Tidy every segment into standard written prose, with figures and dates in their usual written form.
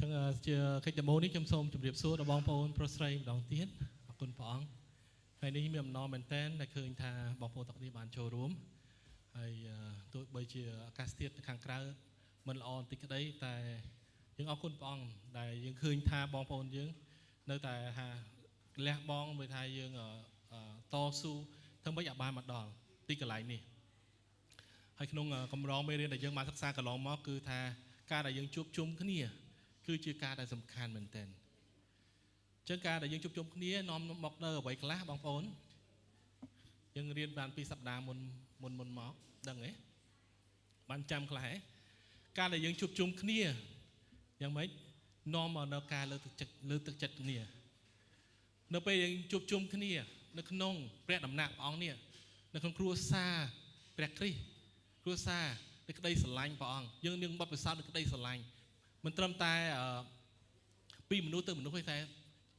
ចឹងជាកិច្ចដំណើរនេះខ្ញុំសូមជម្រាបសួរដល់បងប្អូនប្រុសស្រីម្ដងទៀតអរគុណព្រះអង្គថ្ងៃនេះមានអំណរមែនទែនដែលឃើញថាបងប្អូនទាំងនេះបានចូលរួមហើយទោះបីជាអាកាសធាតុខាងក្រៅមិនល្អបន្តិចក្តីតែយើងអរគុណព្រះអង្គដែលយើងឃើញថាបងប្អូនយើងនៅតែថាលះបង់មួយថាយើងតស៊ូធ្វើម៉េចឲ្យបានមកដល់ទីកន្លែងនេះហើយក្នុងកម្រងមេរៀនដែលយើងបានសិក្សាកន្លងមកគឺថាការដែលយើងជួបជុំគ្នាគឺជាការដែលសំខាន់មែនទែនចឹងការដែលយើងជួបជុំគ្នានាំមកនៅអ្វីខ្លះបងប្អូនយើងរៀនបានពីសប្តាហ៍មុនមកដឹងទេបានចាំខ្លះហ៎ការដែលយើងជួបជុំគ្នាយ៉ាងម៉េចនាំមកនៅការលើកទឹកចិត្តគ្នានៅពេលយើងជួបជុំគ្នានៅក្នុងព្រះដំណាក់ព្រះអង្គនេះនៅក្នុងគ្រួសារព្រះគ្រីស្ទគ្រួសារនៃក្តីស្រឡាញ់ព្រះអង្គយើងនឹងបបិសោតនៃក្តីស្រឡាញ់មិនត្រឹមតែពីមនុស្សទៅមនុស្សទេតែ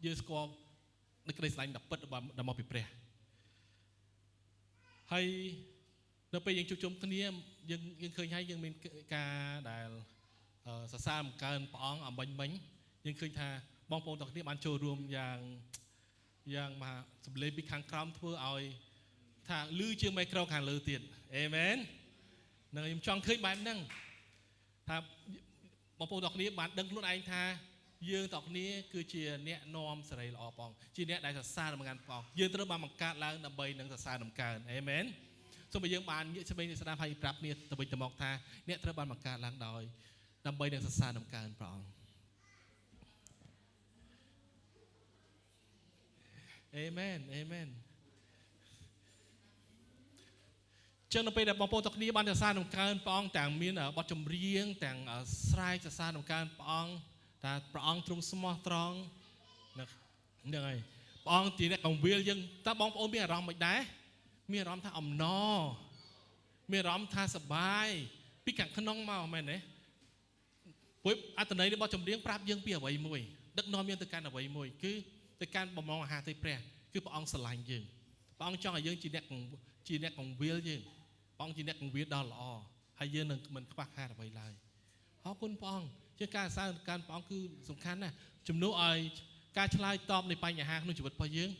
យើងស្គាល់នៃក្តីស្រឡាញ់ដ៏ពិតដែលមកពីព្រះហើយនៅពេលយើងជួបជុំគ្នាយើងឃើញហើយយើងមានការដែលសរសើរបង្កើនព្រះអង្គអំបញ្ញមិញយើងឃើញថាបងប្អូនទាំងគ្នាបានចូលរួមយ៉ាងមហាសម្លេងពីខាងក្រោមធ្វើឲ្យថាឮជាងមីក្រូខាងលើទៀតអេមែននឹងខ្ញុំចង់ឃើញបែបហ្នឹងថាបងប្អូនទាំងគ្នាបានដឹងខ្លួនឯងថាយើងទាំងគ្នាគឺជាអ្នកនាំសេរីល្អព្រះអង្គជាអ្នកដែលសរសើរដំណើរព្រះអង្គយើងត្រូវបានបង្កើតឡើងដើម្បីនឹងសរសើរដំណើរអេមែនសូមឲ្យយើងបានងាកស្វែងស្ដាប់ហើយប្រាប់គ្នាទៅវិញទៅមកថាអ្នកត្រូវបានបង្កើតឡើងដោយដើម្បីនឹងសរសើរដំណើរព្រះអង្គអេមែនចឹងនៅពេលដែលបងប្អូនទាំងគ្នាបានសរសើរដំណើរព្រះអង្គទាំងមានបទចម្រៀងទាំងស្រែកសរសើរដំណើរព្រះអង្គតែព្រះអង្គទ្រង់ស្មោះត្រង់ហ្នឹងហើយព្រះអង្គជាអ្នកកង្វៀលយើងតើបងប្អូនមានអារម្មណ៍មិនដែរមានអារម្មណ៍ថាអំណរមានអារម្មណ៍ថាសប្បាយពីខាងក្នុងមកមែនទេព្រោះអត្ថន័យរបស់ចម្រៀងប្រាប់យើងពីអ្វីមួយដឹកនាំយើងទៅកាន់អ្វីមួយគឺទៅកាន់បំណងអាហារទេព្រះគឺព្រះអង្គស្រឡាញ់យើងព្រះអង្គចង់ឲ្យយើងជាអ្នកកង្វៀលយើងព្រះអង្គជាអ្នកកង្វៀលដ៏ល្អហើយយើងនឹងមិនខ្វះខាតអ្វីឡើយអរគុណព្រះអង្គជាការសរសើរការព្រះអង្គគឺសំខាន់ណាស់ជំនួសឲ្យការឆ្លើយតបនៃបញ្ហាក្នុងជីវិតរបស់យើង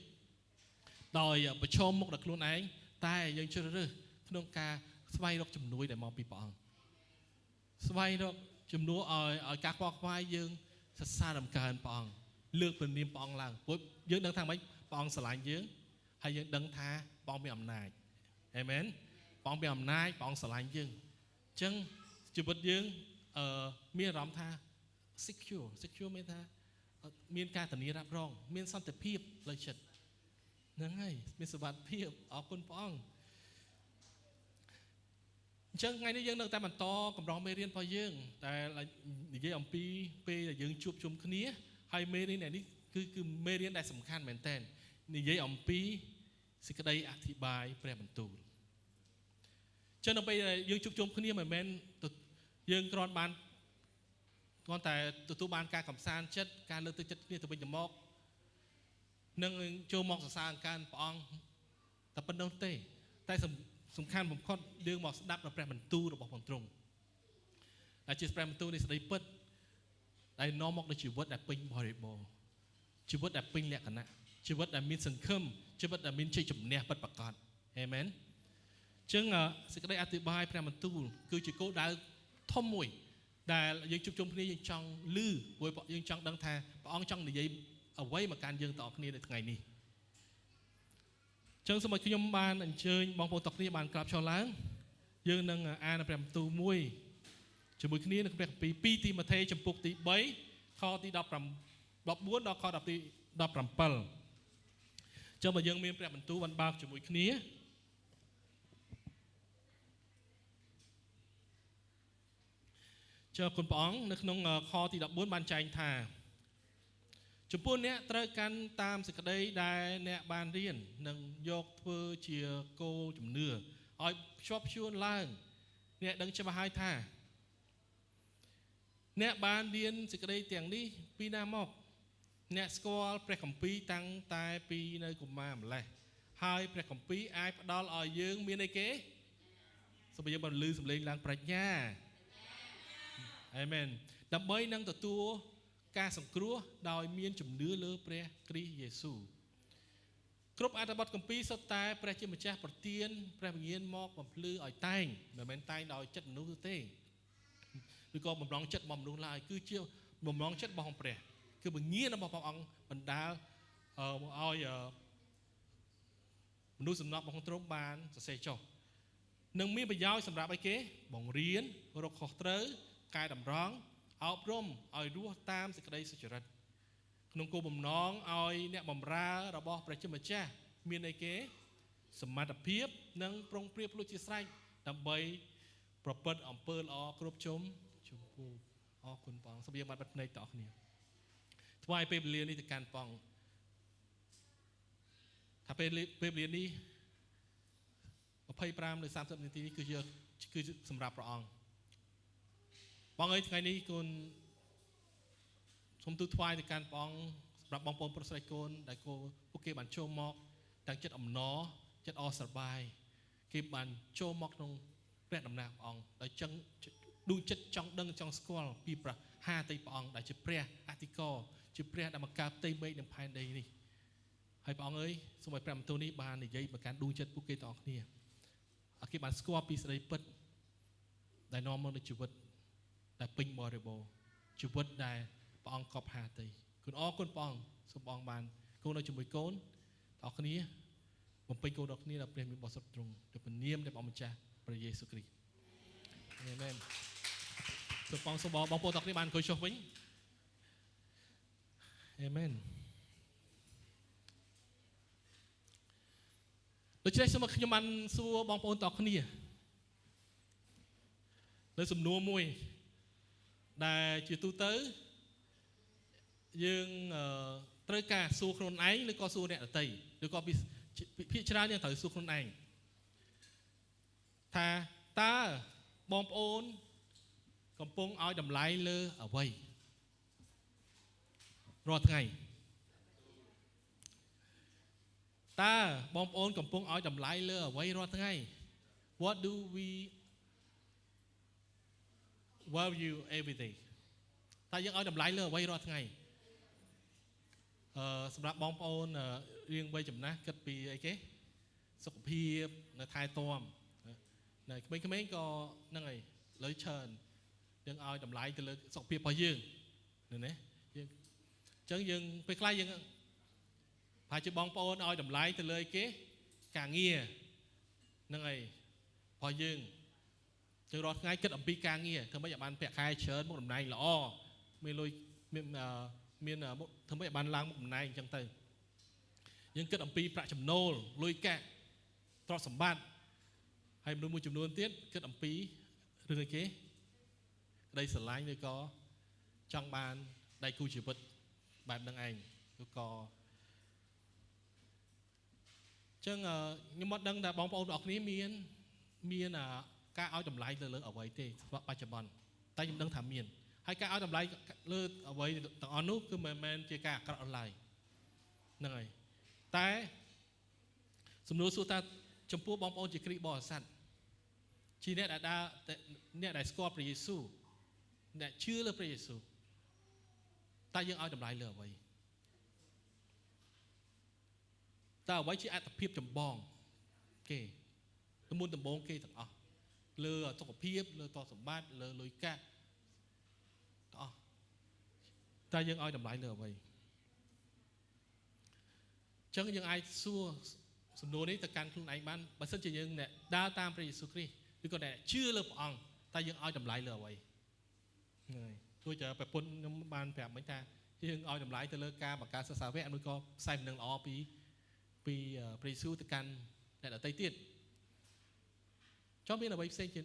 ដោយប្រឈមមុខដល់ខ្លួនឯងតែយើងជ្រើសរើសក្នុងការស្វែងរកជំនួយដែលមកពីព្រះអង្គស្វែងរកជំនួសឲ្យការខ្វល់ខ្វាយយើងសរសើរដំណើរព្រះអង្គលើកព្រះនាមព្រះអង្គឡើងព្រោះយើងដឹងថាម៉េចព្រះអង្គស្រឡាញ់យើងហើយយើងដឹងថាព្រះអង្គមានអំណាចអេមែនព្រះអង្គមានអំណាចព្រះអង្គស្រឡាញ់យើងអញ្ចឹងជីវិតយើងមានអារម្មណ៍ថា secure មានថាមានការធានារ៉ាប់រងមានសន្តិភាពផ្លូវចិត្តហ្នឹងហើយមានសុវត្ថិភាពអរគុណព្រះអង្គអញ្ចឹងថ្ងៃនេះយើងនៅតែបន្តកម្រងមេរៀនរបស់យើងតែនិយាយអំពីពេលដែលយើងជួបជុំគ្នាហើយមេរៀននេះគឺមេរៀនដែលសំខាន់មែនទែននិយាយអំពីសេចក្តីអធិប្បាយព្រះបន្ទូលចឹងនៅពេលយើងជួបជុំគ្នាមិនមែនយើងគ្រាន់តែទទួលបានការកំសាន្តចិត្តការលើកទឹកចិត្តគ្នាទៅវិញទៅមកនឹងចូលមកសរសើរអង្កើនព្រះអង្គតែប៉ុណ្្នោះទេតែសំខាន់បំផុតយើងមកស្ដាប់នៅព្រះបន្ទូលរបស់ព្រះទ្រង់ដែលជាព្រះបន្ទូលនៃសេចក្តីពិតដែលនាំមកនូវជីវិតដែលពេញបរិបូរណ៍ជីវិតដែលពេញលក្ខណៈជីវិតដែលមានសង្ឃឹមជីវិតដែលមានជ័យជំនះពិតប្រាកដអេមែនអញ្ចឹងសេចក្តីអធិប្បាយព្រះបន្ទូលគឺជាគោលដៅធំមួយដែលយើងជួបជុំគ្នាយើងចង់ឮព្រោះយើងចង់ដឹងថាព្រះអង្គចង់និយាយអ្វីមកកាន់យើងទាំងអស់គ្នានៅថ្ងៃនេះចឹងសូមឲ្យខ្ញុំបានអញ្ជើញបងប្អូនទាំងគ្នាបានក្រាបឈរឡើងយើងនឹងអានព្រះបន្ទូលមួយជាមួយគ្នានៅព្រះគម្ពីរ2ទីម៉ាថេចំពុកទី3ខទី14ដល់ខទី17ចឹងបើយើងមានព្រះបន្ទូលបានបើកជាមួយគ្នាចុះគុណព្រះអង្គនៅក្នុងខទី14បានចែងថាចំពោះអ្នកត្រូវកាន់តាមសេចក្តីដែលអ្នកបានរៀននិងយកធ្វើជាគោលជំនឿឲ្យភ្ជាប់ភ្ជួនឡើងអ្នកដឹងច្បាស់ហើយថាអ្នកបានរៀនសេចក្តីទាំងនេះពីណាមកអ្នកស្គាល់ព្រះគម្ពីរតាំងតែពីនៅកុមារម្លេះហើយព្រះគម្ពីរអាចផ្ដល់ឲ្យយើងមានអីគេសូមយើងបានលឺសំឡេងឡើងប្រាជ្ញាអេមែនដើម្បីនឹងទទួល ការសង្គ្រោះដោយមានជំនឿលើព្រះគ្រីស្ទយេស៊ូវគ្រប់អត្ថបទគម្ពីរសុទ្ធតែព្រះជាម្ចាស់ប្រទានព្រះវិញ្ញាណមកបំភ្លឺឲ្យតែងមិនមែនតែងដោយចិត្តមនុស្សទេឬក៏បំរុងចិត្តរបស់មនុស្សឡើយគឺជាបំរុងចិត្តរបស់ព្រះគឺវិញ្ញាណរបស់ព្រះអង្គបណ្ដាលឲ្យមនុស្សសំណប់របស់ទ្រង់បានសរសេរចុះនឹងមានប្រយោជន៍សម្រាប់អីគេបង្រៀនរកខុសត្រូវកែតម្រង់អប់រំឲ្យរស់តាមសេចក្តីសុចរិតក្នុងគោលបំណងឲ្យអ្នកបម្រើរបស់ព្រះជាម្ចាស់មានអីគេសមត្ថភាពនិងប្រុងប្រៀបលុះជាស្រេចដើម្បីប្រព្រឹត្តអំពើល្អគ្រប់ជំពូអរគុណព្រះអង្គសូមយើងបានបិទភ្នែកតអស់គ្នាថ្វាយពេលវេលានេះទៅកាន់ព្រះអង្គថាពេលវេលានេះ25ឬ30នាទីនេះគឺសម្រាប់ព្រះអង្គបងអើយថ្ងៃនេះគុណសូមទូលថ្វាយទៅកាន់ព្រះអង្គសម្រាប់បងប្អូនប្រុសស្រីកូនដែលពួកគេបានចូលមកទាំងចិត្តអំណរចិត្តអរសប្បាយគេបានចូលមកក្នុងព្រះដំណើរព្រះអង្គដោយចឹងដួងចិត្តចង់ដឹងចង់ស្គាល់ពីព្រះហាតីព្រះអង្គដែលជាព្រះអធិការជាព្រះដែលមកកើតផ្ទៃមេឃនិងផែនដីនេះហើយព្រះអង្គអើយសូមឲ្យព្រះបន្ទូលនេះបាននិយាយមកកាន់ដួងចិត្តពួកគេទាំងអស់គ្នាឲ្យគេបានស្គាល់ពីសេចក្តីពិតដែលនាំមកនូវជីវិតដែលពេញបរិបូរណ៍ជីវិតដែលព្រះអង្គកប់ហាតីគុណអរគុណព្រះអង្គសូមព្រះអង្គបានកូននៅជាមួយកូនទាំងអស់គ្នាបំពេញកូនទាំងអស់គ្នាដល់ព្រះមានបរិសុទ្ធទ្រង់ដោយព្រះនាមនៃព្រះម្ចាស់ព្រះយេស៊ូវគ្រីស្ទអាមែនសូមព្រះអង្គសូមបងប្អូនទាំងអស់គ្នាបានអង្គុយចុះវិញអាមែនដូច្នេះសូមខ្ញុំបានសួរបងប្អូនទាំងអស់គ្នានៅសំណួរមួយដែលជាទូទៅយើងត្រូវការសួរខ្លួនឯងឬក៏សួរអ្នកដទៃឬក៏ភាគច្រើនយើងត្រូវសួរខ្លួនឯងថាតើបងប្អូនកំពុងឲ្យតម្លៃលើអ្វីរាល់ថ្ងៃតើបងប្អូនកំពុងឲ្យតម្លៃលើអ្វីរាល់ថ្ងៃ What do we value every day តើយើងឲ្យតម្លៃលើអ្វីរាល់ថ្ងៃសម្រាប់បងប្អូនរៀងវ័យចំណាស់គិតពីអីគេសុខភាពនៅថែទាំនៅក្មេងៗក៏ហ្នឹងហើយលើច្រើនយើងឲ្យតម្លៃទៅលើសុខភាពរបស់យើងណាយើងអញ្ចឹងយើងពេលខ្លះយើងប្រហែលជាបងប្អូនឲ្យតម្លៃទៅលើគេការងារហ្នឹងហើយរបស់យើងយើងរាល់ថ្ងៃគិតអំពីការងារធ្វើម៉េចឲ្យបានប្រាក់ខែច្រើនមកតំណែងល្អមានលុយមានធ្វើម៉េចឲ្យបានឡើងមកតំណែងអញ្ចឹងទៅយើងគិតអំពីប្រាក់ចំណូលលុយកាក់ទ្រព្យសម្បត្តិហើយមនុស្សមួយចំនួនទៀតគិតអំពីរឿងអីគេក្តីស្រឡាញ់ឬក៏ចង់បានដៃគូជីវិតបែបហ្នឹងឯងឬក៏ចឹងខ្ញុំមកដឹងថាបងប្អូនទាំងអស់គ្នាមានការឲ្យតម្លៃទៅលើអ្វីទេស្របបច្ចុប្បន្នតែខ្ញុំដឹងថាមានហើយការឲ្យតម្លៃលើអ្វីទាំងអស់នោះគឺមិនមែនជាការអាក្រក់ឡើយហ្នឹងហើយតែសំណួរសួរថាចំពោះបងប្អូនជាគ្រីស្ទបរិស័ទជាអ្នកដែលស្គាល់ព្រះយេស៊ូវអ្នកជឿលើព្រះយេស៊ូវតើយើងឲ្យតម្លៃលើអ្វីតើអ្វីជាអត្ថភាពចម្បងគេមុនដំបូងគេទាំងអស់លើសុខភាពលើទ្រព្យសម្បត្តិលើលុយកាក់ទាំងអស់តើយើងឲ្យតម្លៃលើអ្វីចឹងយើងអាចសួរសំណួរនេះទៅកាន់ខ្លួនឯងបានបើសិនជាយើងអ្នកដើរតាមព្រះយេស៊ូវគ្រីស្ទឬក៏អ្នកជឿលើព្រះអង្គតើយើងឲ្យតម្លៃលើអ្វីហ្នឹងហើយដូចប្រពន្ធខ្ញុំបានប្រាប់មិញថាយើងឲ្យតម្លៃទៅលើការបង្កើតសិក្សាវគ្គឬក៏ផ្សាយដំណឹងល្អពីព្រះយេស៊ូវទៅកាន់អ្នកដទៃទៀតចង់មានអ្វីផ្សេងទៀត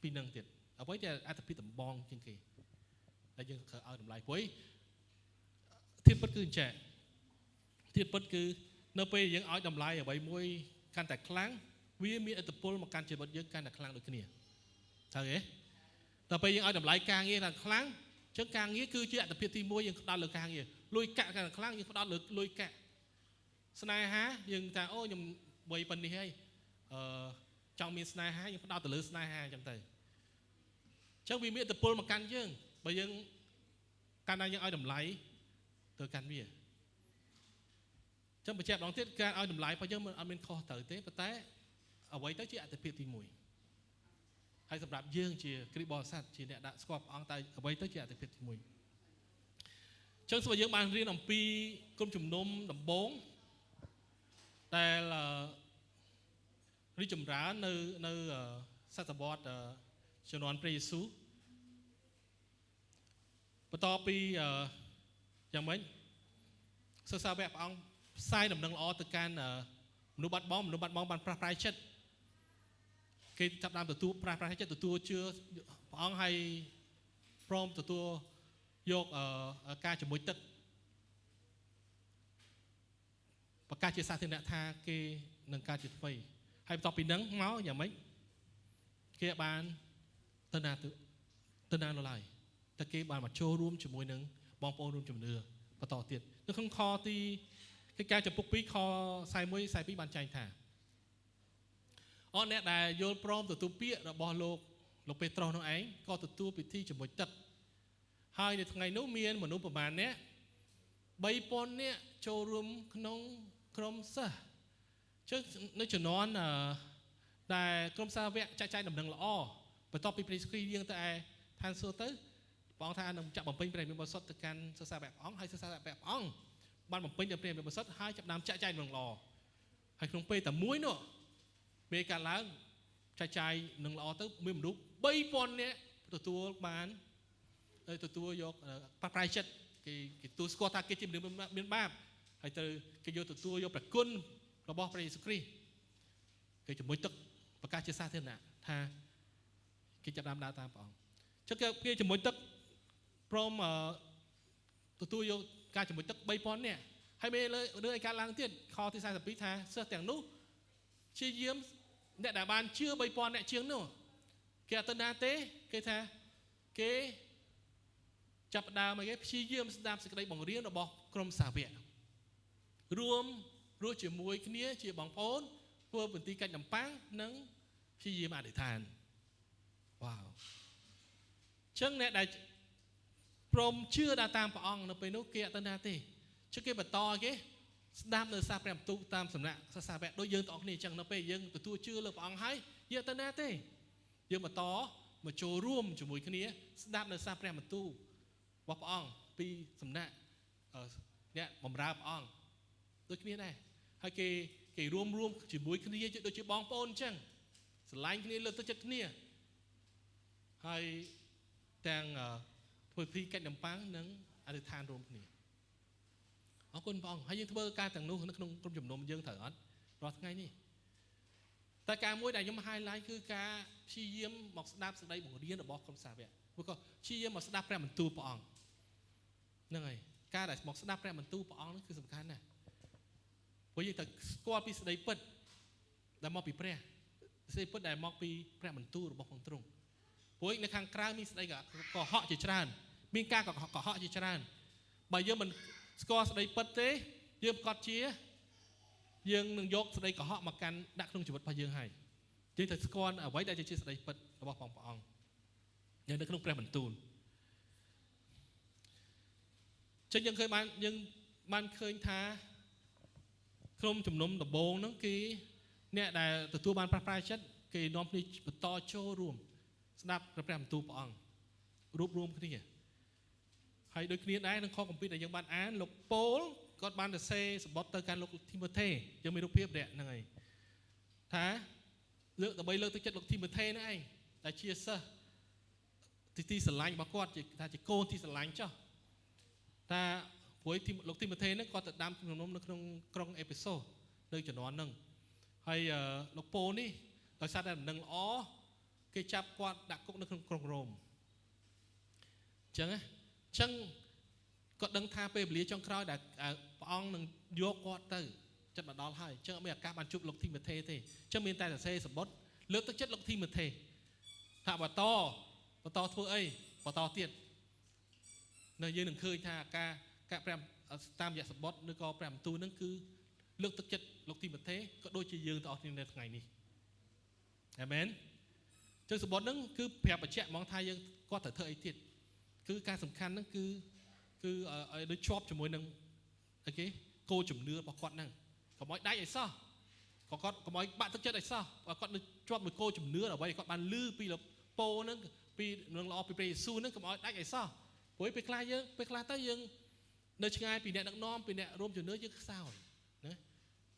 ពីនឹងទៀតអ្វីដែលអត្ថប្រយោជន៍ចម្បងជាងគេដែលយើងត្រូវឲ្យតម្លៃព្រោះធៀបពិតគឺអញ្ចឹងធៀបពិតគឺនៅពេលយើងឲ្យតម្លៃអ្វីមួយកាន់តែខ្លាំងវាមានឥទ្ធិពលមកកាន់ជីវិតយើងកាន់តែខ្លាំងដូចគ្នាត្រូវទេតែពេលយើងឲ្យតម្លៃការងារកាន់ខ្លាំងអញ្ចឹងការងារគឺជាអត្ថប្រយោជន៍ទី1យើងផ្ដោតលើការងារលុយកាក់កាន់តែខ្លាំងយើងផ្ដោតលើលុយកាក់ស្នេហាយើងថាអូខ្ញុំវ័យប៉ុណ្នេះហើយចង់មានស្នេហាយើងផ្ដោតទៅលើស្នេហាអញ្ចឹងទៅអញ្ចឹងវាមានឥទ្ធិពលមកកាន់យើងបើយើង การนั้นยังเอาดำไหลตัวการวิ่งจังประจับลองทิศการเอาดำไหลเพราะยังมันเอาเป็นคอเต๋อเต้ปะแต่เอาไว้ตั้งที่อัตเพียตีมวยให้สำหรับยื่งเชียคริบอลสัตว์เชียเนี่ยดัชกอบอังไตเอาไว้ตั้งที่อัตเพียตีมวยจังสมัยยังบางเรียนปีกรมจุ่มนมดำบงแต่ละริจุ่มร้านในสัตว์บอดชนวนปรีซูปต่อปีอย่างเหมือนศึกษาแบบอังไซด์ดำเนินล้อตัวการมนุษย์บัดบอมบันปลาปลายเช็ดคือจับนำตัวปลาปลายเช็ดตัวเชื่ออังให้พร้อมตัวยกการจมูกตึกประกาศเชื่อสาธิตธาเกหนึ่งการจิตไฟให้ต่อปีนั้นเมาอย่างไหมเกี่ยบานตนาละลายตะเกียบานมาโชว์ร่วมจมูกหนึ่งบองโปร่วมจมูกเนื้อประต่อเตียนนึกข้างคอตีการจะปุกปีคอใส่มวยใส่ปีบานใจถ่าอ๋อเนี่ยได้โยนพร้อมตัวเปี้ยระบอโลกเปโตรน้องไอ้ก็ตัวปิดที่จมูกตึกhaiในทั้งไงนู้เมียนเหมือนนู้ประมาณเนี้ยใบปนเนี่ยโชว์รวมขนมครมซะซึ่งนึกจะนอนแต่ครมซาเวะใจดำดังละอ้อไปต่อปีปริสกีเรียงแต่ทานโซเตอร์ปองทานจับบ่มเป็นเป็นบริษัทการศึกษาแบบอ่องให้ศึกษาแบบอ่องบ้านบ่มเป็นจะเปลี่ยนเป็นบริษัทให้จับน้ำใจดำดังละให้ครมเปย์แต่มุ้ยเนาะมีการล้างใจหนึ่งละอ้อตึ๊บมีมันดูใบปนเนี่ยตัวบ้านตัวยกปลาปลายเช็ดกี่ตัวสกอตาเกจิมเดือดเมียนบ้าให้ตัวโยตัวยกแบบกุ้นระบบปริสกรีกี่จะมวยตึกประกาศเชื่อซาเท่านั้นท่ากี่จะดำดาวตามปองชักกี่จะมวยตึกพร้อมตัวยกการจะมวยตึกใบปอนเนี่ยให้เมย์เลยเรื่องการล้างเตี้ยนคอที่ใส่สปีดท่าเสื้อแต่งนู้เชี่ยเยี่ยมเนี่ยดาบานเชื่อใบปอนเนี่ยเชียงนู้เกี่ยตันนาเต้กี่ท่ากี่จับดาวมาเก็บชี้เยี่ยมดามสกัดบ่งเรียนเราบอกกรมสาเบียรวมรู้จีมวยขี้เนี้ยจีบ่งโอนเพื่อเป็นตีกันดำปังนังชี้เยี่ยมอาดิทานว้าวช่างเนี่ยได้พรมเชื่อดาตามปองเราไปนุกเกียตันนาตีช่างเก็บบัตรต่อเก็ดามเนื้อซาแปรมตุตามสำนักซาแปรโดยยืนต่อนี่จังเราไปยืนตัวเชื่อเราปองให้เยี่ยตันนาตียืนบัตรต่อมาโชว์ร่วมจีมวยขี้เนี้ยดามเนื้อซาแปรมตุว่าปองปีสำนักเนี่ยบำราปองโดยนี้ได้ให้เกี่รวมจีบุยคนนี้โดยจีบองปอนจังสไลน์คนนี้เลือกตัวจัดเนี่ยให้แต่งเพื่อที่กันดำปังนั้นอธิษฐานรวมคนนี้เอาคนปองให้ยังทเบอร์การแต่งนู้นนักนงกรมจุ่มนมยังเถิดรอทั้งไงนี่แต่การมวยใดยังมาไฮไลท์คือการชี้เยี่ยมหมอกสนับสไลด์บุกเรียนหรือบอกคำสาบเนี่ยพวกก็ชี้เยี่ยมหมอกสนับแปรมันตูปองนั่นไงการได้หมอกสนับแปรมันตู้ปองนั่นคือสำคัญนะเพราะยิ่งแต่สกอร์ปีสไลด์เปิดได้มอกปีแปรสไลด์เปิดได้มอกปีแปรมันตู้หรือบอกของตรงเพราะยิ่งในทางกลางมีสไลด์ก็เหาะจิตรานมีการก็เหาะจิตรานใบเยอะมันสกอร์สไลด์เปิดเต้เยอะกอดเชียยังหนึ่งยกสไลด์ก็เหาะมากันดักตรงจุดพายังให้ยิ่งแต่สกอร์เอาไว้ได้จะชื่อสไลด์เปิดหรือบอกปองยังในขนมแปรมันตูนฉันยังเคยมันเคยท้าครมจุ่มนมตะโบงนั่งกี้เนี่ยได้ตัวบ้านปลาปลายชัดกี้น้อมนี่ต่อโชว์รวมสนับกระแปมตัวปองรูปรวมกันนี่ให้โดยคณิตได้นั่งข้อคอมพิวเตอร์ยังบ้านอ่านลกโป้ก็บ้านแต่เซ่สปอตเตอร์การลกทิมเบอร์เทยังไม่รูปเพียบเด็ดนั่งไงท้าเลือกแต่ใบเลือกตัวจัดลกทิมเบอร์เทนั่งไงแต่เชียร์ซะที่สลายมากอดถ้าจะโกนที่สลายเจ้าถ้าหวยที่ลกที่มาเทนั้นก็ตัดดำขนมในกรงเอพิโซดเลยจะนอนนั่งให้ลกโปนี่โดยสารนั่งอ้อเกจับกวาดดักกุ๊กในกรงโรมจังไงจังก็ดังท่าเปรียจังคราวดักปองนั่งยกกวาดเตอร์จัดมาดอลให้จังไม่อยากการบรรจุลกที่มาเทที่จังมีแต่เซ่สมบัติเลือกตั้งจัดลกที่มาเทถ้าว่าต่อทั่วเอ้ยต่อเตี้ยในยืนหนึ่งเคยท่ากะแปรมตามยาสปอตนึกก็แปรมตูนั่นคือเลือกตักจัดลกที่ประเทศก็โดยจะยืนต่อที่ในไงนี่เอเมนเจอสปอตนั่นคือแผลประเจมองไทยยังก็แต่เธอไอเทียดคือการสำคัญนั่นคือ គឺដូចជាប់ជាមួយនឹងអីគេគោលជំនឿរបស់គាត់ហ្នឹងកុំឲ្យដាច់ឲ្យសោះគាត់កុំឲ្យបាក់ទឹកចិត្តឲ្យសោះគាត់នឹងជាប់មួយគោលជំនឿអ្វីគាត់បានលឺពីពោហ្នឹងពីនឹងល្អពីព្រះយេស៊ូវហ្នឹងកុំឲ្យដាច់ឲ្យសោះព្រោះពេលខ្លះទៅយើងនៅឆ្ងាយពីអ្នកដឹកនាំពីអ្នករួមជំនឿយើងខ្សោយណា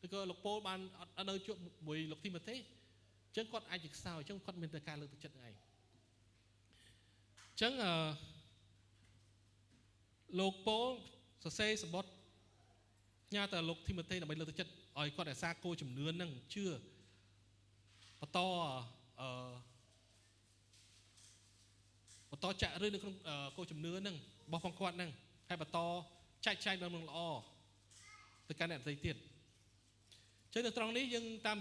ឬក៏លោកប៉ូលបានអត់នៅជួបមួយលោកទីម៉ូថេអញ្ចឹងគាត់អាចជាខ្សោយអញ្ចឹងគាត់មានតែការលើកទឹកចិត្តហ្នឹងឯងអញ្ចឹងលោកប៉ូលសរសេរសម្បត្តិញ៉ាទៅលោកទីម៉ូថេដើម្បីលើកទឹកចិត្តឲ្យគាត់រក្សាគោលជំនឿហ្នឹងជឿបន្តចាក់ឬនៅក្នុងគោលជំនឿហ្នឹងរបស់ផងគាត់ហ្នឹងហើយបន្តចែកចាយនៅនឹងល្អទៅកាន់អ្នកដទៃទៀតចឹងនៅត្រង់នេះយើងតាម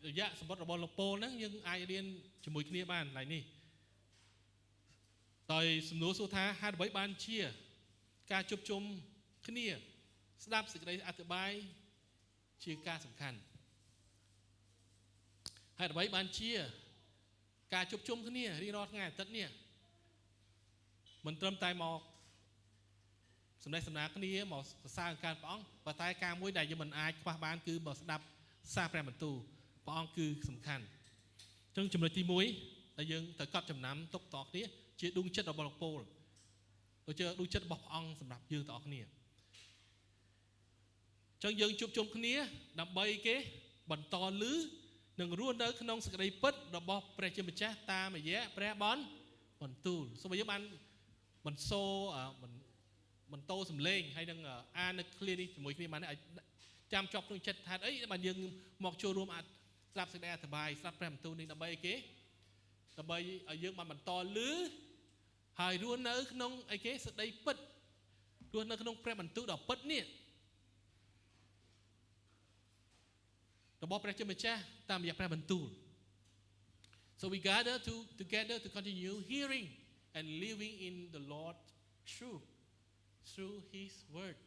រយៈសម្បត្តិរបស់លោកប៉ូលហ្នឹងយើងអាចរៀនជាមួយគ្នាបានឡើយនេះដោយសំណួរសួរថាហេតុអ្វីបានជាការជួបជុំគ្នាស្ដាប់សេចក្តីអធិប្បាយជាការសំខាន់ហេតុអ្វីបានជាការជួបជុំគ្នារៀងរាល់ថ្ងៃអាទិត្យនេះមិនត្រឹមតែមកសម្ដែងសម្ដារគ្នាមកសរសើរអង្គការព្រះអង្គប៉ុន្តែការមួយដែលយើងមិនអាចខ្វះបានគឺមកស្ដាប់សារព្រះបន្ទូលព្រះអង្គគឺសំខាន់អញ្ចឹងចំណុចទី1ដែលយើងត្រូវកត់ចំណាំទុកតគ្នាជាដួងចិត្តរបស់លោកប៉ូលដូចជាដួងចិត្តរបស់ព្រះអង្គសម្រាប់យើងទាំងអស់គ្នាអញ្ចឹងយើងជួបជុំគ្នាដើម្បីគេបន្តលឺនិងរស់នៅក្នុងសេចក្តីពិតរបស់ព្រះជាម្ចាស់តាមរយៈព្រះបន្ទូលសូមយើងបានបន្តូសំឡេងហើយនឹងអាននៅឃ្លានេះជាមួយគ្នាបានឲ្យចាំជាប់ក្នុងចិត្តថាអីបានយើងមកចូលរួមស្ដាប់សេចក្តីអធិប្បាយស្ដាប់ព្រះបន្ទូលនេះដើម្បីអីគេដើម្បីឲ្យយើងបានបន្តលឺហើយរស់នៅក្នុងអីគេសេចក្តីពិតរស់នៅក្នុងព្រះបន្ទូលដ៏ពិតនេះរបស់ព្រះជាម្ចាស់តាមរយៈព្រះបន្ទូល So we gather together to continue hearing and living in the Lord through His word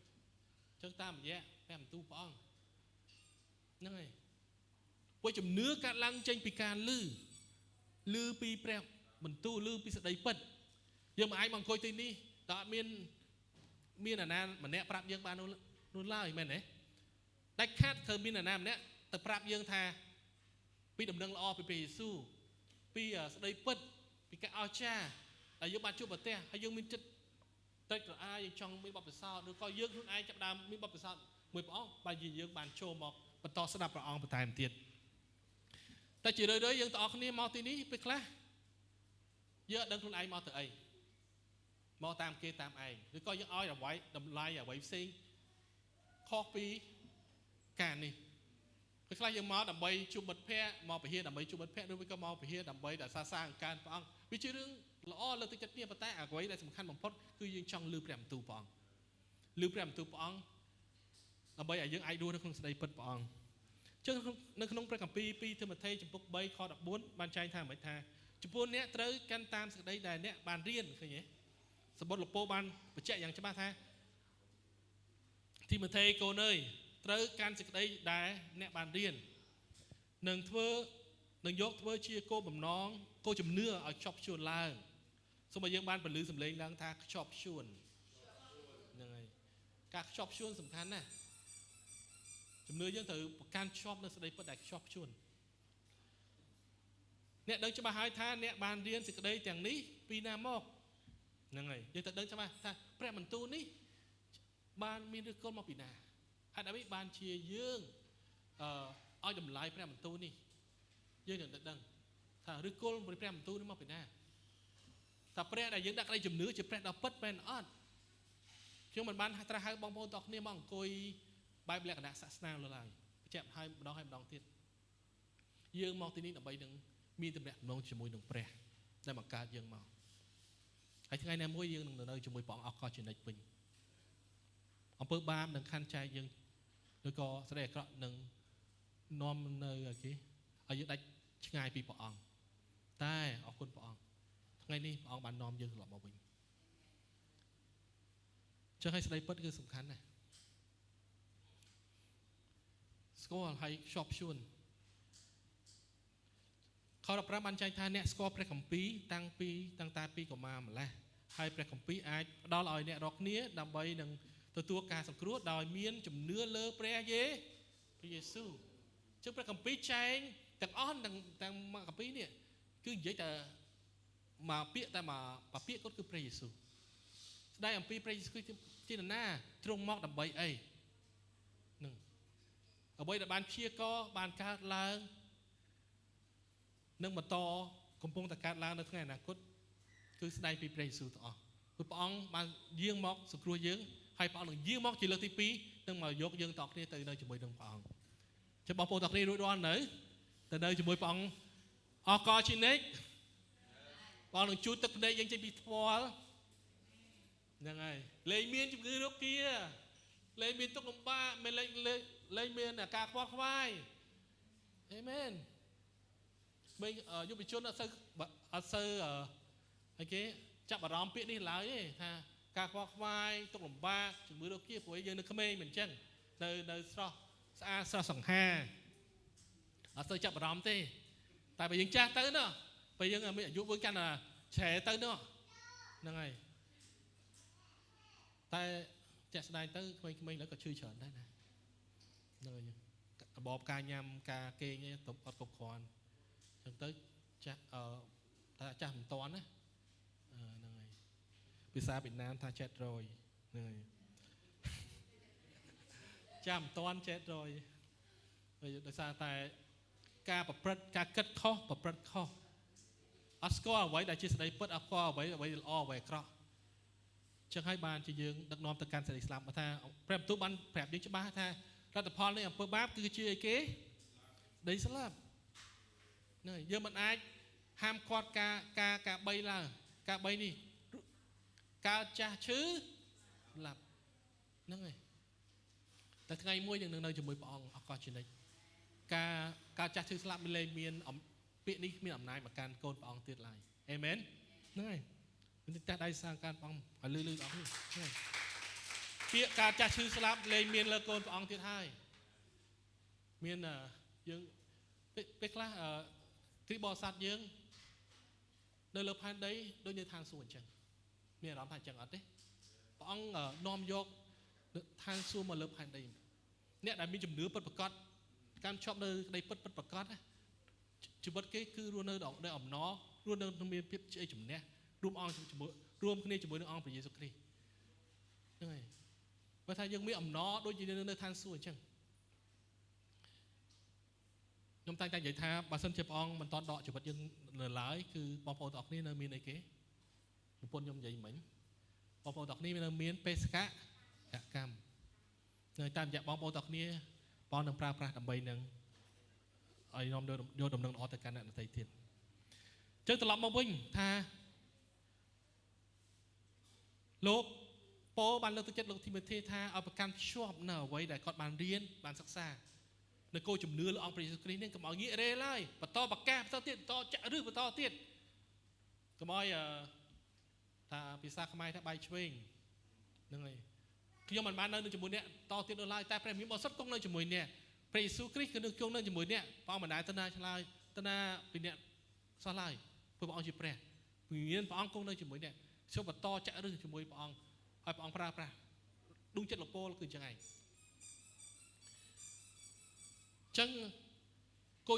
ចឹងតាមរយៈព្រះបន្ទូលព្រះអង្គហ្នឹងហើយពួកជំនឿកាត់ឡើងចេញពីការលឺពីព្រះបន្ទូលលឺពីសេចក្តីពិតយើងមិនអាចមកអង្គុយទីនេះតើអត់មានអាណាម្នាក់ប្រាប់យើងបាននោះឡើយមែនទេដាច់ខាតត្រូវមានអាណាម្នាក់ទៅប្រាប់យើងថាពីដំណឹងល្អពីព្រះយេស៊ូវពីសេចក្តីពិតពីការអស្ចារ្យដែលយើងបានជួបប្រទះហើយយើងមានចិត្តត្រេកត្រអាលយើងចង់មានបទពិសោធន៍ឬក៏យើងខ្លួនឯងចាប់ដើមមានបទពិសោធន៍មួយព្រះអង្គបើយើងបានចូលមកបន្តស្ដាប់ព្រះអង្គបន្ថែមទៀតតែជារឿយៗយើងទាំងអស់គ្នាមកទីនេះពេលខ្លះយើងអត់ដឹងខ្លួនឯងមកទៅអីមកតាមគេតាមឯងឬក៏យើងឲ្យអ្វីតម្លៃអ្វីផ្សេងខុសពីការនេះពេលខ្លះយើងមកដើម្បីជួបមិត្តភ័ក្តិមកពហិដើម្បីជួបមិត្តភ័ក្តិឬក៏មកពហិដើម្បីដែលសរសើរអង្គការព្រះអង្គវាជារឿងល្អលើកទឹកចិត្តគ្នាប៉ុន្តែអ្វីដែលសំខាន់បំផុតគឺយើងចង់លឺព្រះបន្ទូលព្រះអង្គលឺព្រះបន្ទូលព្រះអង្គដើម្បីឲ្យយើងអាចរស់នៅក្នុងសេចក្តីពិតព្រះអង្គចឹងនៅក្នុងព្រះគម្ពីរ2ទីម៉ូថេចំពុក3ខ14បានចែងថាម៉េចថាចំពោះអ្នកត្រូវកាន់តាមសេចក្តីដែលអ្នកបានរៀនឃើញទេសម្បត្តិលោកប៉ូបានបញ្ជាក់យ៉ាងច្បាស់ថាទីម៉ូថេកូនអើយត្រូវកាន់សេចក្តីដែលអ្នកបានរៀននឹងយកធ្វើជាគោលបំណងគោលជំនឿឲ្យខ្ជាប់ខ្ជួនឡើងសូមឲ្យយើងបានពលឺសម្លេងឡើងថាខ្ជាប់ខ្ជួនហ្នឹងហើយការខ្ជាប់ខ្ជួនសំខាន់ណាស់ជំនឿយើងត្រូវប្រកាន់ខ្ជាប់នៅសេចក្តីពិតដែលខ្ជាប់ខ្ជួនអ្នកដឹងច្បាស់ហើយថាអ្នកបានរៀនសេចក្តីទាំងនេះពីណាមកហ្នឹងហើយយើងត្រូវដឹងច្បាស់ថាព្រះបន្ទូលនេះបានមានឫសគល់មកពីណាហេតុអ្វីបានជាយើងឲ្យតម្លៃព្រះបន្ទូលនេះយើងនឹងដឹងថាឫសគល់ព្រះបន្ទូលនេះមកពីណាតើព្រះដែលយើងដាក់ក្តីជំនឿជាព្រះដ៏ពិតមែនអត់ខ្ញុំមិនបានត្រាស់ហៅបងប្អូនតគ្នាមកអង្គុយបែបលក្ខណៈសាសនាលើឡើយបញ្ជាក់ឲ្យម្ដងទៀតយើងមកទីនេះដើម្បីនឹងមានទំនាក់ទំនងជាមួយនឹងព្រះដែលបង្កើតយើងមកហើយថ្ងៃណាមួយយើងនឹងនៅជាមួយព្រះអង្គអស់កលជានិច្ចវិញអំពើបាបនឹងខណ្ឌចែកយើងឬក៏ស្ដីអាក្រក់នឹងនាំនៅគេឲ្យយើងដាច់ឆ្ងាយពីព្រះអង្គតែអរគុណព្រះអង្គថ្ងៃនេះព្រះអង្គបាននាំយើងត្រឡប់មកវិញចឹងឲ្យស្ដីពិតគឺសំខាន់ណាស់ស្គាល់ហើយខ្ជាប់ខ្ជួនខ15បានចែងថាអ្នកស្គាល់ព្រះគម្ពីរតាំងតែពីកុមារម្លេះ ហើយព្រះគម្ពីរអាចផ្ដល់ឲ្យអ្នករាល់គ្នាដើម្បីនឹងទទួលការសង្គ្រោះដោយមានជំនឿលើព្រះយេស៊ូវអញ្ចឹងព្រះគម្ពីរចែងទាំងអស់ទាំងមកគម្ពីរនេះគឺនិយាយតែមកពាក្យតែមកពាក្យគាត់គឺព្រះយេស៊ូវស្ដីអំពីព្រះយេស៊ូវជានរណាទ្រង់មកដើម្បីអីនឹងអ្វីដែលបានព្យាករបានកើតឡើងនឹងបន្តកំពុងតែកើតឡើងនៅថ្ងៃអនាគតគឺស្ដីពីព្រះយេស៊ូវទាំងអស់គឺព្រះអង្គបានយាងមកសង្គ្រោះយើងហើយព្រះអង្គនឹងយាងមកជាលើកទី2នឹងមកយកយើងទាំងគ្នាទៅនៅជាមួយនឹងព្រះអង្គចឹងបងប្អូនទាំងគ្នារួចរាល់នៅជាមួយព្រះអង្គអរកលជានិច្ចព្រះអង្គនឹងជួយទឹកភ្នែកយើងចេញពីថ្ពាល់ហ្នឹងហើយលែងមានជំងឺរោគាលែងមានទុក្ខលំបាកមិនលែងមានការខ្វល់ខ្វាយអេមែនមិនយុវជនអត់សូវអីគេចាប់អារម្មណ៍ពាក្យនេះឡើយទេថាការខ្វល់ខ្វាយទុក្ខលំបាកជំងឺរោគាព្រោះយើងនៅក្មេងមិនអញ្ចឹងនៅស្រស់ស្អាតស្រស់សង្ហាអត់សូវចាប់អារម្មណ៍ទេតែបើយើងចាស់ទៅណាពេលយើងមានអាយុវិញកាន់តែឆែទៅនោះហ្នឹងហើយតែចាក់ស្ដាយទៅក្មេងៗแล้วក៏ឈឺច្រើនដែរណាហ្នឹងហើយរបបការញ៉ាំការគេងទៅអត់គ្រប់គ្រាន់អញ្ចឹងទៅចាស់តែចាស់មិនតាន់ណាហ្នឹងហើយភាសាវៀតណាមថាចេតរយហ្នឹងហើយចាស់មិនតាន់ចេតរយដោយសារតែការប្រព្រឹត្តការគិតខុសប្រព្រឹត្តខុសអត់ស្គាល់អ្វីដែលជាសេចក្តីពិតអត់ស្គាល់អ្វីល្អអ្វីអាក្រក់ចឹងហើយបានជាយើងដឹកនាំទៅកាន់សេចក្តីស្លាប់ថាព្រះបន្ទូលបានប្រាប់យើងច្បាស់ថាលទ្ធផលនៃអំពើបាបគឺជាអីគេដីស្លាប់ហ្នឹងយើងមិនអាចហាមឃាត់ការបីឡើយការបីនេះកើតចាស់ឈឺស្លាប់ហ្នឹងហើយតែថ្ងៃមួយយើងនឹងនៅជាមួយព្រះអង្គអកលជានិច្ចការចាស់ឈឺស្លាប់មិនលែងមានពាក្យនេះមានអំណាចមកកាន់កូនព្រះអង្គទៀតឡើយអេមែនហ្នឹងហើយមានតែដៃសាងការព្រះអង្គឲ្យលឺអស់នេះហ្នឹងពាក្យការចាស់ឈឺស្លាប់លែងមានលើកូនព្រះអង្គទៀតហើយមានយើងពេលខ្លះទីបរិស័ទយើងនៅលើផែនដីដូចនៅឋានសួគ៌អញ្ចឹងមានអារម្មណ៍ថាអញ្ចឹងអត់ទេព្រះអង្គនាំយកឋានសួគ៌មកលើផែនដីអ្នកដែលមានជំនឿពិតប្រាកដកាន់ជាប់នៅក្តីពិតប្រាកដជីវិតគេគឺរស់នៅដោយអំណររស់នៅមានភាពជ័យជំនះរួមគ្នាជាមួយនឹងអង្គព្រះយេស៊ូវគ្រីស្ទហ្នឹងហើយបើថាយើងមានអំណរដូចជានៅឋានសួគ៌អញ្ចឹងខ្ញុំតែងតែនិយាយថាបើសិនជាព្រះអង្គមិនតន់ដកជីវិតយើងនៅឡើយគឺបងប្អូនទាំងអស់គ្នានៅមានអីគេប្រពន្ធខ្ញុំនិយាយមិញបងប្អូនទាំងអស់គ្នានៅមានបេសកកម្មនៅតាមរយៈបងប្អូនទាំងអស់គ្នាបងនឹងប្រើប្រាស់ដើម្បីនឹងឲ្យនាំយកដំណឹងល្អទៅកាន់អ្នកដទៃទៀតចឹងត្រឡប់មកវិញថាលោកប៉ូលបានលើកទឹកចិត្តលោកធីម៉ូថេថាឲ្យប្រកាន់ភ្ជាប់នៅអ្វីដែលគាត់បានរៀនបានសិក្សានៅគោលជំនឿលើអង្គព្រះយេស៊ូវគ្រីស្ទនេះកុំឲ្យងាករេឡើយបន្តប្រកាសបន្តទៀតបន្តចាក់ឬបន្តទៀតកុំឲ្យថាភាសាខ្មែរថាបាយឆ្វេងហ្នឹងហើយខ្ញុំមិនបាននៅជាមួយអ្នកតទៀតនោះឡើយតែព្រះមានបរិសុទ្ធគង់នៅជាមួយអ្នកព្រះយេស៊ូវគ្រីស្ទគឺនៅគង់នៅជាមួយអ្នកព្រះអង្គមិនដែលទៅណាឆ្លើយទៅណាពីអ្នកសោះឡើយព្រោះព្រះអង្គជាព្រះវិញ្ញាណព្រះអង្គគង់នៅជាមួយអ្នកចូលបន្តចាក់ឬជាមួយព្រះអង្គឲ្យព្រះអង្គប្រើប្រាស់ដួងចិត្តលពលគឺអញ្ចឹងឯងចឹងគោ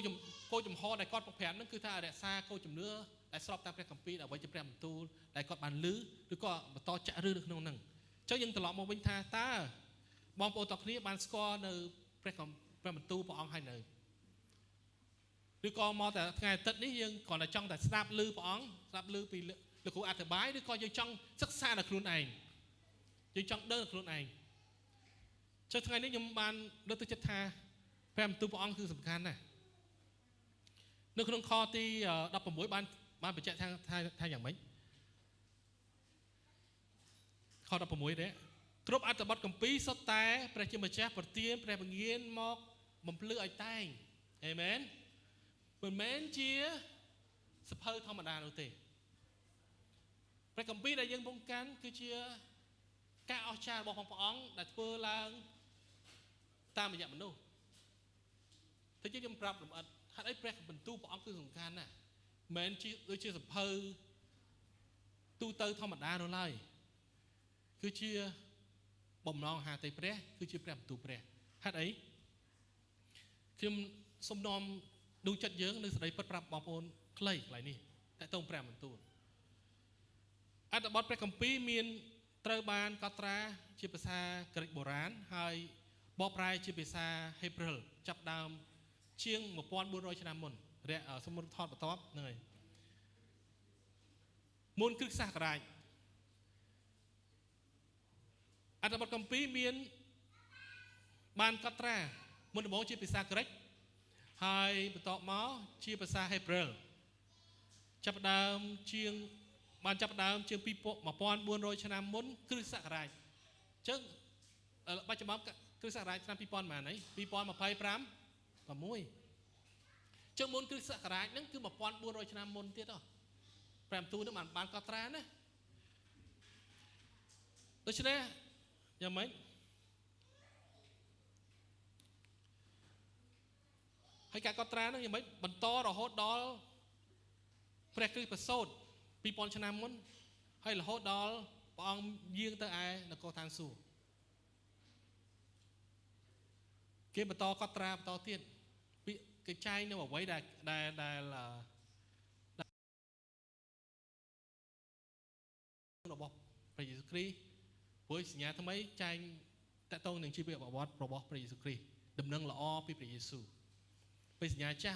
លចំហដែលគាត់ប្រាប់ហ្នឹងគឺថារក្សាគោលជំនឿដែលស្របតាមព្រះគម្ពីរអ្វីជាព្រះបន្ទូលដែលគាត់បានឮឬក៏បន្តចាក់ឬនៅក្នុងហ្នឹងចឹងយើងត្រឡប់មកវិញថាតើបងប្អូនទាំងគ្នាបានស្គាល់នៅព្រះបន្ទូលព្រះអង្គហើយនៅឬក៏មកតែថ្ងៃអាទិត្យនេះយើងគ្រាន់តែចង់តែស្ដាប់ឮព្រះអង្គស្ដាប់ឮពីលោកគ្រូអធិប្បាយឬក៏យើងចង់សិក្សាដល់ខ្លួនឯងយើងចង់ដឹងដល់ខ្លួនឯងចុះថ្ងៃនេះខ្ញុំបានលើកទឹកចិត្តថាព្រះបន្ទូលព្រះអង្គគឺសំខាន់ណាស់នៅក្នុងខទី16បានបញ្ជាក់ថាយ៉ាងម៉េចខ16ដែរគ្រប់អត្ថបទគម្ពីរសុទ្ធតែព្រះជាម្ចាស់ប្រទានព្រះបង្រៀនមកបំភ្លឺឲ្យតែងអេមែនមិនមែនជាសភៅធម្មតានោះទេព្រះគម្ពីរដែលយើងពងកាន់គឺជាការអស្ចារ្យរបស់ព្រះអង្គដែលធ្វើឡើងតាមរយៈមនុស្សតែខ្ញុំប្រាប់លម្អិតហេតុអីព្រះបន្ទូលព្រះអង្គគឺសំខាន់ណាស់មិនមែនជាដូចជាសភៅ tu tơ thom đá nó lại cứ chia bồng lòng hà tây pre cứ chia pre tu pre hát ấy khi xôm nom đu chặt dướng nơi đây bắt prap bom ôn clay lại nè tại tông pre mình tuอัตบอดประคัมปีมีนตรบานกตราจิภาษากรีกโบราณให้บอบรายจิภาษาเฮบรูจับดามเชียงหมู่ปอนบุญรอยชนะมนเรียสมุนทอดปะทอบเหนื่อยมนครึกษากรายอัตบอดคัมปีมีนบานกตรามนบอกจิภาษากรีกให้ปะทอบม้อจิภาษาเฮบรูจับดามเชียงมันจับดาวเชียงปีโป้มาปอนบุญโรยชนะมุนครึกษกรายเชิงปัจจุบันครึกษกรายชนะปีปอนมาไหนปีปอนมาไพ่พรำมามุ้ยเชิงมุนครึกษกรายนั่นคือมาปอนบุญโรยชนะมุนที่ต่อแปมตูนั่นมันบานกอตรานะโดยเฉพาะยังไม่ให้การกอตรานั่นยังไม่บรรโตเราโฮดดอลแปรคือประโซดปีปอนชนะมุนให้เราโฮดอลปองยิงตัวไอ้นักโกทางสู่เก็บต่อก็ตราต่อเตี้ยนปีกระจายเนี่ยบอกไว้ได้ละเราบอกพระเยซูคริสต์เพื่อสัญญาทำไมใจแต่ต้องหนึ่งชีวิตบอกว่าเราบอกพระเยซูคริสต์ดำเนินละอ้อปีพระเยซูไปสัญญาจ้า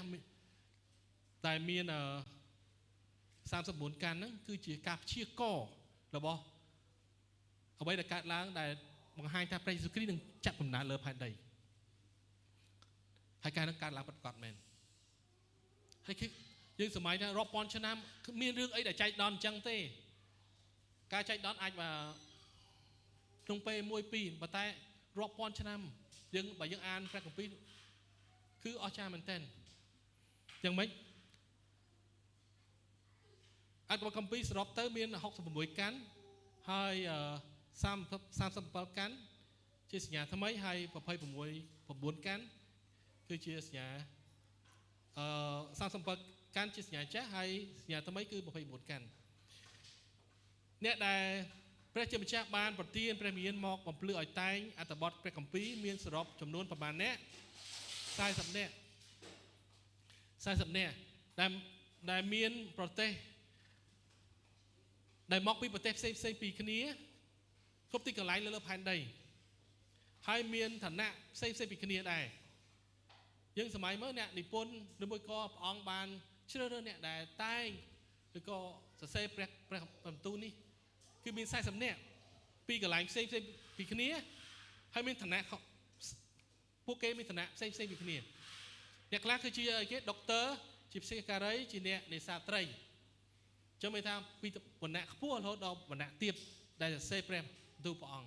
แต่เมียน30 กันนั่นคือจีกับเชี่ยก่อเราบอกเอาไว้ในการล้างแต่บางhai ถ้าพระเยซูคริสต์หนึ่งจับผมหนาเลยภายในให้การนั้นการล้างประกอบแมนให้คิดยังสมัยนั้นรอบปอนชนะมีเรื่องไอ้แต่ใจดอนจังเต้การใจดอนอาจมาตรงไปมวยปีมาแต่รอบปอนชนะยังแบบยังอ่านพระคัมภีร์คืออาจารย์มันเต้นยังไม่อันว่าคัมภีร์สอบเตอร์มีน66 กันให้30 กันเชื่อสัญญาทำไมให้ประเภท9 กันคือเชื่อสัญญา30 กันเชื่อสัญญาแจ้ให้สัญญาทำไมคือประเภท9 กันเนี่ยได้พระเจ้ามิชาบานปฏิญาณพระมีนมอกบำเพ็ญอ่อยตายอัตบอดพระคัมภีร์มีนสอบจำนวนประมาณเนี้ยใช่สับเนี่ยได้มีนโปรเตได้มอกปีประเทศเซปีคนี้ครบที่กันไหลเลือพันใดให้เมียนฐานะเซปีคนี้ได้ยังสมัยเมื่อเนี่ยนิพนธ์หรือไม่ก็องบานเชื่อเรื่องเนี่ยได้ใต้หรือก็เซประตูนี่คือมีไซส์สำเนียปีกันไหลเซปีคนี้ให้เมียนฐานะเขาพวกเกมีฐานะเซปีคนี้เนี่ยคลาสคือชื่อไอ้ด็อกเตอร์จิบเซการ์จีเนี่ยในซาตรีจะไม่ทำปีวันนี้พวกเราดอกวันนี้เทียบได้จะเซฟเรมดูปอง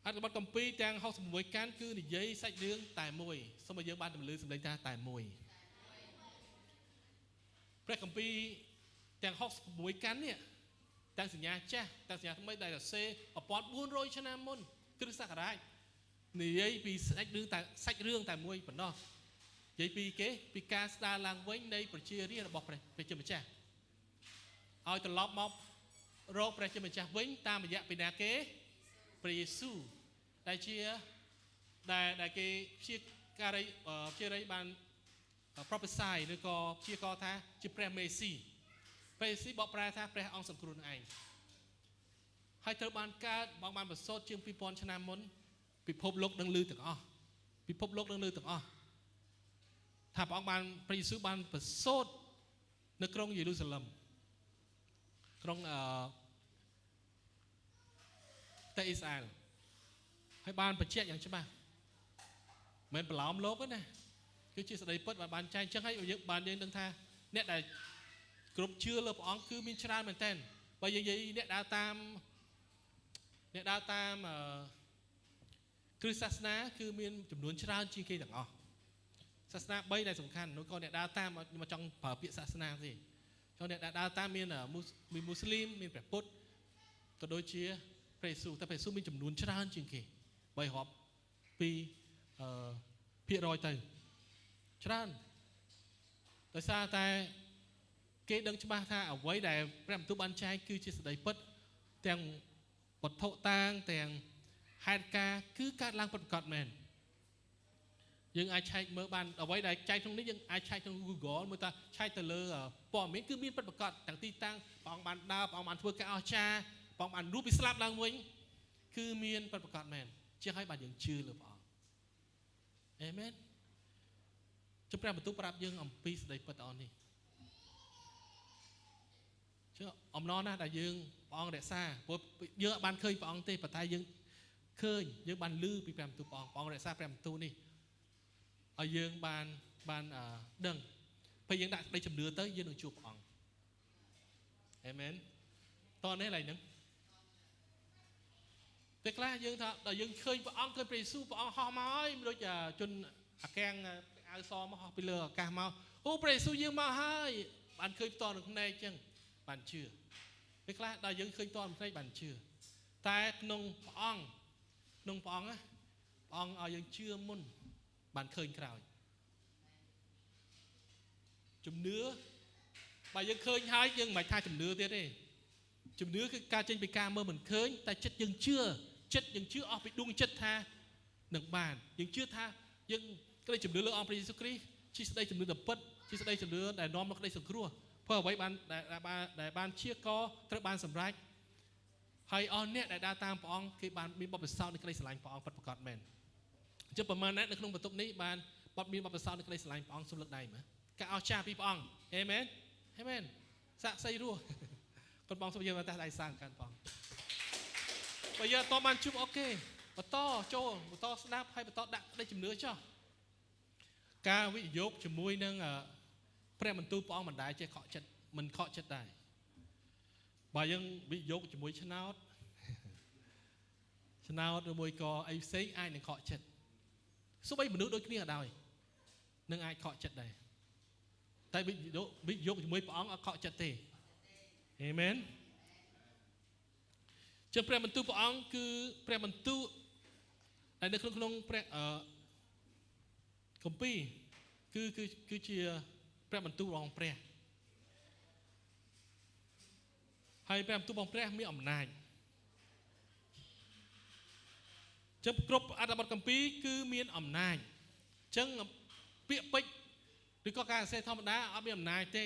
อันดับกัมปีแตงห้องสมุยกันคือในยัยใส่เรื่องตายมวยสมัยเยอะบ้านตำลึงสมัยจ้าตายมวยพระกัมปีแตงห้องสมุยกันเนี่ยแตงสัญญาจ้าแตงสัญญาทำไมได้จะเซอปอดบุญโรยชนะมนคือสักอะไรในยัยปีใส่เรื่องตายมวยปนนอยัยปีกาสตาร์ลังไว้ในประเทศนี้เราบอกไปเจอมาจ้าเอาตลอดมอบโรคไปเจอมาจ้าไว้ตามระยะปีนาเกพระเยซูได้เชียได้เกเชียการอะไรเชียอะไรบานพระประสายหรือก็เชียก็ท่าเชียพระเมซีพระเมซีบอกพระท่าพระองค์สังครุนไอให้เธอบานการบางบานบทโซเชียงปีปอนชนะมนปีพบโลกดังลือตึกอ้อปีพบโลกดังลือตึกอ้อถ้าบางบานพระเยซูบานบทโซในกรุงเยรูซาเล็มกรุงแต่อิสราเอลให้บานประเทศอย่างใช่ไหมเหมือนปลอมโลกนะคือชื่อสไลด์ปิดบานใจช่างให้เยอะบานยังดังท่าเนี่ยได้กรุ๊ปเชื่อเลยอ๋อคือมินชราเหมือนเต้นไปยังเนี่ยดาวตามคือศาสนาคือมีจำนวนชราจริงๆต่างอ๋อศาสนาใบได้สำคัญแล้วก็เนี่ยดาวตามมาจังเปิดเปียศาสนาสิเขาเนี่ยดาวตามมีมุสลิมมีแบบพุทธก็โดยเชียพระเยซูแต่พระเยซูมีจำนวนชราจริงๆใบหอบปีพี่รอยเตยชรา ដោយសារតែគេដឹងច្បាស់ថាអ្វីដែលព្រះបន្ទូលបានចែងគឺជាសេចក្តីពិតទាំងវត្ថុតាងទាំងហេតុការណ៍គឺកើតឡើងពិតប្រាកដមែនយើងអាចឆែកមើលបានអ្វីដែលចែកក្នុងនេះយើងអាចឆែកក្នុង Google មើលថាឆែកទៅលើព័ត៌មានគឺមានពិតប្រាកដទាំងទីតាំងព្រះអង្គបានដើរព្រះអង្គបានធ្វើការអស្ចារ្យព្រះអង្គបានរួបពីស្លាប់ឡើងវិញគឺមានពិតប្រាកដមែនជាឲ្យបានយើងជឿលើព្រះអង្គអេមែនជម្រាបបន្ទូលប្រាប់យើងអំពីសេចក្តីពិតទាំងអស់នេះជឿអំណរណាស់ដែលយើងព្រះអង្គរក្សាព្រោះយើងអាចបានឃើញព្រះអង្គទេប៉ុន្តែយើងឃើញយើងបានឮពីព្រះបន្ទូលព្រះអង្គរក្សាព្រះបន្ទូលនេះឲ្យយើងបានដឹងពេលយើងដាក់ក្តីជំនឿទៅយើងនឹងជួបព្រះអង្គអេមែនតោះនេះឡើយហ្នឹងពេលខ្លះយើងថាដល់យើងឃើញព្រះអង្គឃើញព្រះយេស៊ូវព្រះអង្គហោះមកហើយដូចជនអាកាំងអាវសមកហោះពីលើអាកាសមកអូព្រះយេស៊ូវយើងមកហើយបានឃើញផ្ទាល់នឹងភ្នែកអញ្ចឹងបានជឿពេលខ្លះដល់យើងឃើញផ្ទាល់នឹងភ្នែកបានជឿតែក្នុងព្រះអង្គណាព្រះអង្គឲ្យយើងជឿមុនបានឃើញក្រោយជំនឿបើយើងឃើញហើយយើងមិនថាជំនឿទៀតទេជំនឿគឺការចេញពីការមើលមិនឃើញតែចិត្តយើងជឿអស់ពីដួងចិត្តថានឹងបានយើងជឿថាយើងក្តីជំនឿលើអង្គព្រះយេស៊ូវគ្រីស្ទជាស្ដីជំនឿដ៏ពិតជាស្ដីជំនឿដែលនាំមកក្តីសង្គ្រោះព្រោះអ្វីបានជាកត្រូវបានសម្រេចហើយអស់អ្នកដែលដើរតាមព្រះអង្គគេបានមានបទពិសោធន៍នៃក្តីស្រឡាញ់ព្រះអង្គពិតប្រាកដមែនជិះប្រមាណអ្នកនៅក្នុងបន្ទប់នេះបានមានបទពិសោធន៍នៃក្តីស្រឡាញ់ព្រះអង្គសូមលើកដៃមើលការអស្ចារ្យពីព្រះអង្គអេមែនសាក់សីរស់កូនបងសូមយើងមកតាស់ដៃសាងកាន់ព្រះអង្គបើយើងអត់បានជួបអូខេបន្តចូលបន្តស្ដាប់ហើយបន្តដាក់ក្តីជំនឿចុះការវិនិយោគជាមួយនឹងព្រះបន្ទូលព្រះអង្គមិនដែលចេះខកចិត្តមិនខកចិត្តដែរបើយើងវិនិយោគជាមួយឆ្នោតឬមួយក៏អីផ្សេងអាចនឹងខកចិត្តសូម្បីមនុស្សដូចគ្នាក៏ដោយនឹងអាចខកចិត្តដែរតែវិនិយោគជាមួយព្រះអង្គអត់ខកចិត្តទេអេមែនជាព្រះបន្ទូលព្រះអង្គគឺព្រះបន្ទូលដែលនៅក្នុងព្រះគម្ពីរគឺជាព្រះបន្ទូលរបស់ព្រះហើយព្រះបន្ទូលរបស់ព្រះមានអំណាចចឹងគ្រប់អត្ថបទគម្ពីរគឺមានអំណាចចឹងពាក្យពេចន៍ឬក៏ការសរសេរធម្មតាអត់មានអំណាចទេ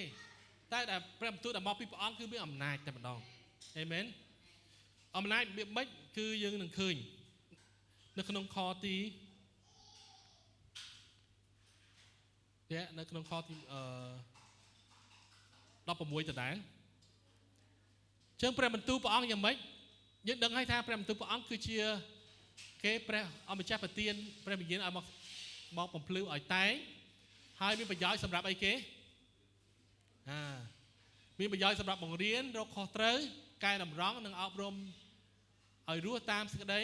តែដែលព្រះបន្ទូលដែលមកពីព្រះអង្គគឺមានអំណាចតែម្ដងអេមែនអំណាចវាមិនគឺយើងនឹងឃើញនៅក្នុងខទីនៅក្នុងខទី16ដដែលចឹងព្រះបន្ទូលព្រះអង្គយ៉ាងម៉េចយើងដឹងហើយថាព្រះបន្ទូលព្រះអង្គគឺជាគេព្រះអម្ចាស់ប្រទានព្រះវិញ្ញាណឲ្យមកបំភ្លឺឲ្យតែងហើយមានប្រយោជន៍សម្រាប់អីគេមានប្រយោជន៍សម្រាប់បង្រៀនរកខុសត្រូវកែតម្រង់និងអប់រំឲ្យរស់តាមសេចក្តី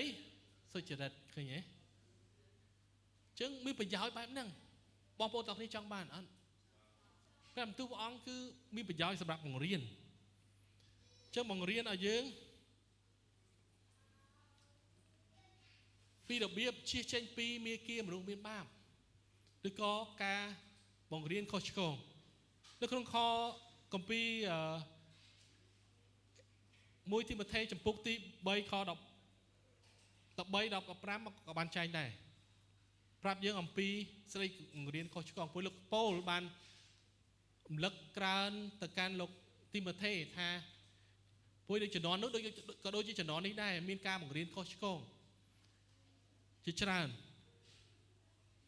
សុចរិតឃើញទេចឹងមានប្រយោជន៍បែបហ្នឹងបងប្អូនទាំងគ្នាចង់បានអត់ព្រះបន្ទូលព្រះអង្គគឺមានប្រយោជន៍សម្រាប់បង្រៀនចឹងបង្រៀនឲ្យយើងពីរបៀបជៀសចេញពីមាគ៌ាមនុស្សមានបាបឬក៏ការបង្រៀនខុសឆ្គងនៅក្នុងខគម្ពីរ1ទីម៉ូថេចំពុកទី3ខ13ដល់15ក៏បានចែងដែរប្រាប់យើងអំពីស្ដីបង្រៀនខុសឆ្គងព្រោះលោកប៉ូលបានរំលឹកក្រើនទៅកាន់លោកទីម៉ូថេថាព្រោះដូចជំនាន់នោះក៏ដូចជាជំនាន់នេះដែរមានការបង្រៀនខុសឆ្គងជាច្រើន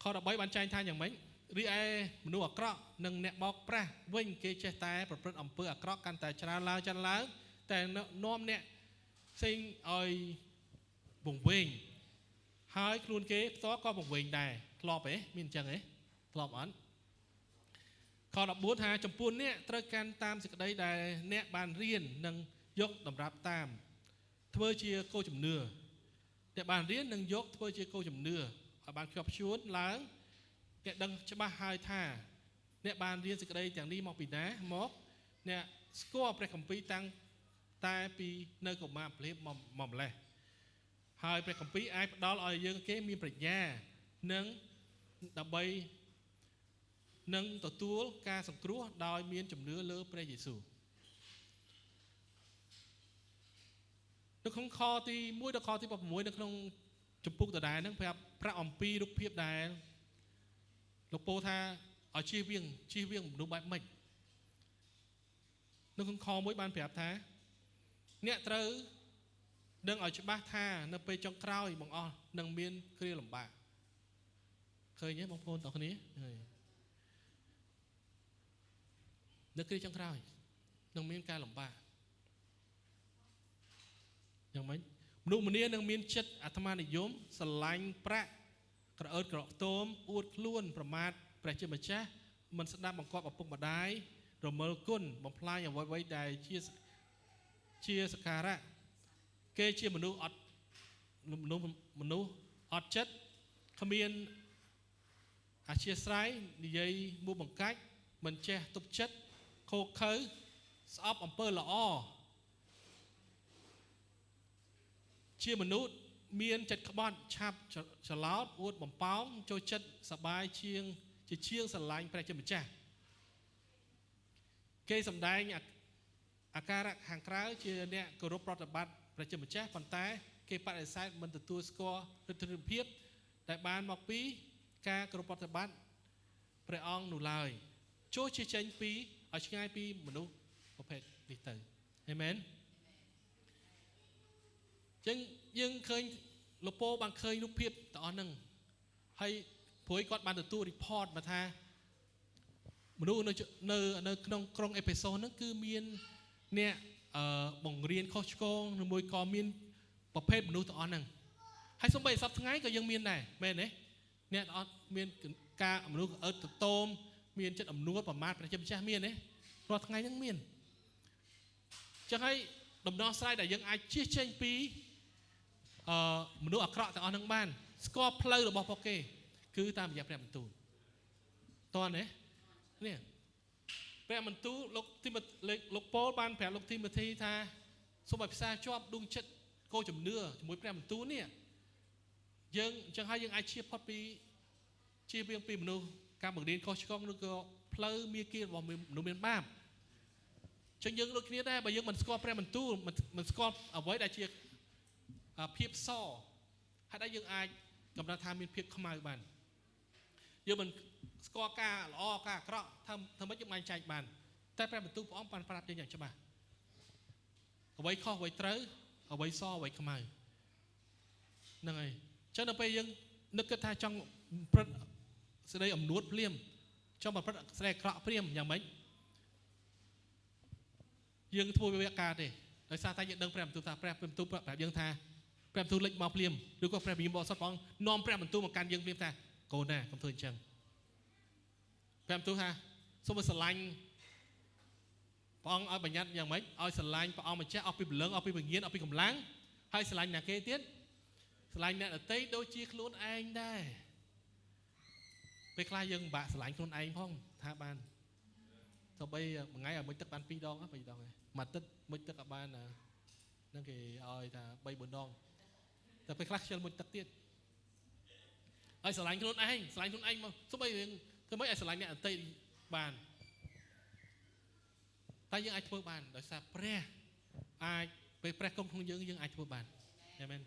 ខ13បានចែងថាយ៉ាងម៉េចរីឯមនុស្សអាក្រក់និងអ្នកបោកប្រាស់វិញគេចេះតែប្រព្រឹត្តអំពើអាក្រក់កាន់តែច្រើនឡើងតែនាំអ្នកផ្សេងឲ្យវង្វេងហើយខ្លួនគេផ្ទាល់ក៏វង្វេងដែរធ្លាប់ទេមានអញ្ចឹងទេធ្លាប់អត់ខ14ថាចំពោះអ្នកត្រូវកាន់តាមសេចក្តីដែលអ្នកបានរៀននិងយកតម្រាប់តាមធ្វើជាគោលជំនឿអ្នកបានរៀននិងយកធ្វើជាគោលជំនឿឲ្យបានខ្ជាប់ខ្ជួនឡើងអ្នកដឹងច្បាស់ហើយថាអ្នកបានរៀនសេចក្តីទាំងនេះមកពីណាមកអ្នកស្គាល់ព្រះគម្ពីរតាំងតែពីនៅកុមារព្រាបមកម្លេះហើយព្រះគម្ពីរអាចផ្ដល់ឲ្យយើងគេមានប្រាជ្ញានិងដើម្បី នឹងទទួលការសង្គ្រោះដោយមានជំនឿលើព្រះយេស៊ូវនៅក្នុងខទី1ដល់ខទី6នៅក្នុងចម្ពោះដដែលហ្នឹងប្រាប់ប្រាក់អំពីរូបភាពដែលលោកពោលថាឲ្យជៀសវាងមនុស្សបែបម៉េចនៅក្នុងខ1បានប្រាប់ថាអ្នកត្រូវដឹងឲ្យច្បាស់ថានៅពេលចុងក្រោយបងអស់នឹងមានគ្រាលំបាកឃើញទេបងប្អូនទាំងគ្នានៅគ្រាចុងក្រោយនឹងមានការលំបាកយ៉ាងម៉េចមនុស្សម្នានឹងមានចិត្តអាត្មានិយមស្រឡាញ់ប្រាក់ក្រអឺតក្រខ្ទមអួតខ្លួនប្រមាថព្រះជាម្ចាស់មិនស្ដាប់បង្គាប់ឪពុកម្ដាយរមិលគុណបំផ្លាញអ្វីៗដែលជាសក្ការៈគេជាមនុស្សអត់ចិត្តគ្មានអធ្យាស្រ័យនិយាយមួបង្កាច់មិនចេះទប់ចិត្តខូខើស្អប់អំពើល្អជាមនុស្សមានចិត្តក្បត់ឆាប់ច្រឡោតអួតបំប៉ោងចូលចិត្តសបាយជាងស្រឡាញ់ព្រះជាម្ចាស់គេសម្ដែងអាការៈខាងក្រៅជាអ្នកគោរពប្រតិបត្តិព្រះជាម្ចាស់ប៉ុន្តែគេបដិសេធមិនទទួលស្គាល់ឫទ្ធិភាពដែលបានមកពីការគោរពប្រតិបត្តិព្រះអង្គនោះឡើយចូលជាចេញពីឲ្យឆ្ងាយពីមនុស្សប្រភេទនេះទៅអាមែនចឹងយើងឃើញលោកពោបានឃើញរូបភាពទាំងអស់ហ្នឹងហើយព្រួយគាត់បានទទួល report មកថាមនុស្សនៅក្នុងក្រុងអេផេសូសហ្នឹងគឺមានអ្នកបង្រៀនខុសឆ្គងឬមួយក៏មានប្រភេទមនុស្សទាំងអស់ហ្នឹងហើយសូម្បីសប្តាហ៍ថ្ងៃក៏យើងមានដែរមែនទេអ្នកអត់មានការមនុស្សអឺតតោមមានចិត្តអំនួតប្រមាថព្រះជាម្ចាស់មានទេរាល់ថ្ងៃហ្នឹងមានចឹងហើយដំណោះស្រាយដែលយើងអាចជៀសចេញពីមនុស្សអាក្រក់ទាំងអស់ហ្នឹងបានស្គាល់ផ្លូវរបស់ពួកគេគឺតាមរយៈព្រះបន្ទូលតើនេះព្រះបន្ទូលលោកប៉ូលបានប្រាប់លោកទីម៉ូធីថាសូមឲ្យផ្សារជាប់ដួងចិត្តគោលជំនឿជាមួយព្រះបន្ទូលនេះយើងអញ្ចឹងហើយយើងអាចជៀសផុតពីជៀសវាងពីមនុស្សការបង្រៀនខុសឆ្គងឬក៏ផ្លូវមាគ៌ារបស់មនុស្សមានបាបអញ្ចឹងយើងដូចគ្នាដែរបើយើងមិនស្គាល់ព្រះបន្ទូលមិនស្គាល់អ្វីដែលជាភាពសហើយដែលយើងអាចកំណត់ថាមានភាពខ្មៅបានយើងមិនស្គាល់ការល្អការអាក្រក់ធ្វើម៉េចយើងបែងចែកបានតែព្រះបន្ទូលព្រះអង្គបានប្រាប់យើងយ៉ាងច្បាស់អ្វីខុសអ្វីត្រូវអ្វីសអ្វីខ្មៅហ្នឹងហើយអញ្ចឹងដល់ពេលយើងនឹកគិតថាចង់ព្រឹត្តសេចក្តីអំនួតភ្លាមចង់ប្រព្រឹត្តសេចក្តីអាក្រក់ភ្លាមយ៉ាងម៉េចយើងធ្វើវាការទេដោយសារតែយើងដឹងព្រះបន្ទូលថាព្រះបន្ទូលប្រាប់យើងថាព្រះបន្ទូលលេចមកភ្លាមឬក៏ព្រះវិញ្ញាណបរិសុទ្ធព្រះអង្គនាំព្រះបន្ទូលមកកាន់យើងភ្លាមថាកូនណាកុំធ្វើអញ្ចឹងព្រះបន្ទូលថាសូមឲ្យស្រឡាញ់ព្រះអង្គឲ្យបញ្ញត្តិយ៉ាងម៉េចឲ្យស្រឡាញ់ព្រះអង្គម្ចាស់អស់ពីព្រលឹងអស់ពីវិញ្ញាណអស់ពីកម្លាំងហើយស្រឡាញ់អ្នកគេទៀតស្រឡាញ់អ្នកដទៃដូចជាខ្លួនឯងដែរពេលខ្លះយើងពិបាកស្រឡាញ់ខ្លួនឯងផងថាបានទៅបីមួយថ្ងៃឲ្យមុជទឹកបាន2 ដង3 ដងហើយមួយទឹកមុជទឹកឲ្យបានហ្នឹងគេឲ្យថា3 4 ដងតែពេលខ្លះខ្ជិលមុជទឹកទៀតឲ្យស្រឡាញ់ខ្លួនឯងមកសូម្បីរឿងធ្វើម៉េចឲ្យស្រឡាញ់អ្នកដទៃបានតែយើងអាចធ្វើបានដោយសារព្រះអាចពេលព្រះគង់ក្នុងយើងអាចធ្វើបានអាមែន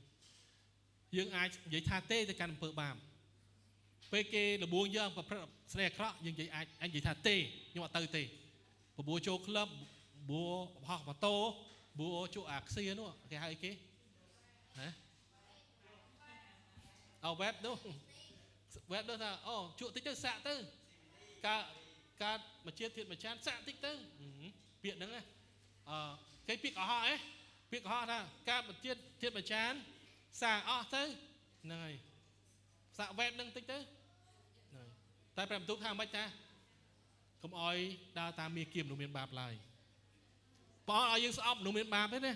យើងអាចនិយាយថាទេទៅកាន់អំពើបាបពេលគេលបួងយើងប្រព្រឹត្តស្ដីអាក្រក់យើងនិយាយថាទេខ្ញុំអត់ទៅទេបបួចូលក្លឹបបួបោះម៉ូតូបួជួអាខ្សៀនោះគេហៅអីគេណាអោវ៉េបនោះថាអូជក់តិចទៅសាក់ទៅកើតមកជាទៀតមួយចានសាក់តិចទៅពាក្យហ្នឹងណាគេពាក្យកុហកពាក្យកុហកថាកើតមកទៀតមួយចានសាក់អស់ទៅហ្នឹងហើយសាក់វ៉េបហ្នឹងតិចទៅហ្នឹងតែព្រះបន្ទូលថាមិនថាកុំអោយដើរតាមមាគ៌ាមនុស្សមានបាបឡើយព្រះអង្គឲ្យយើងស្អប់មនុស្សមានបាបទេណា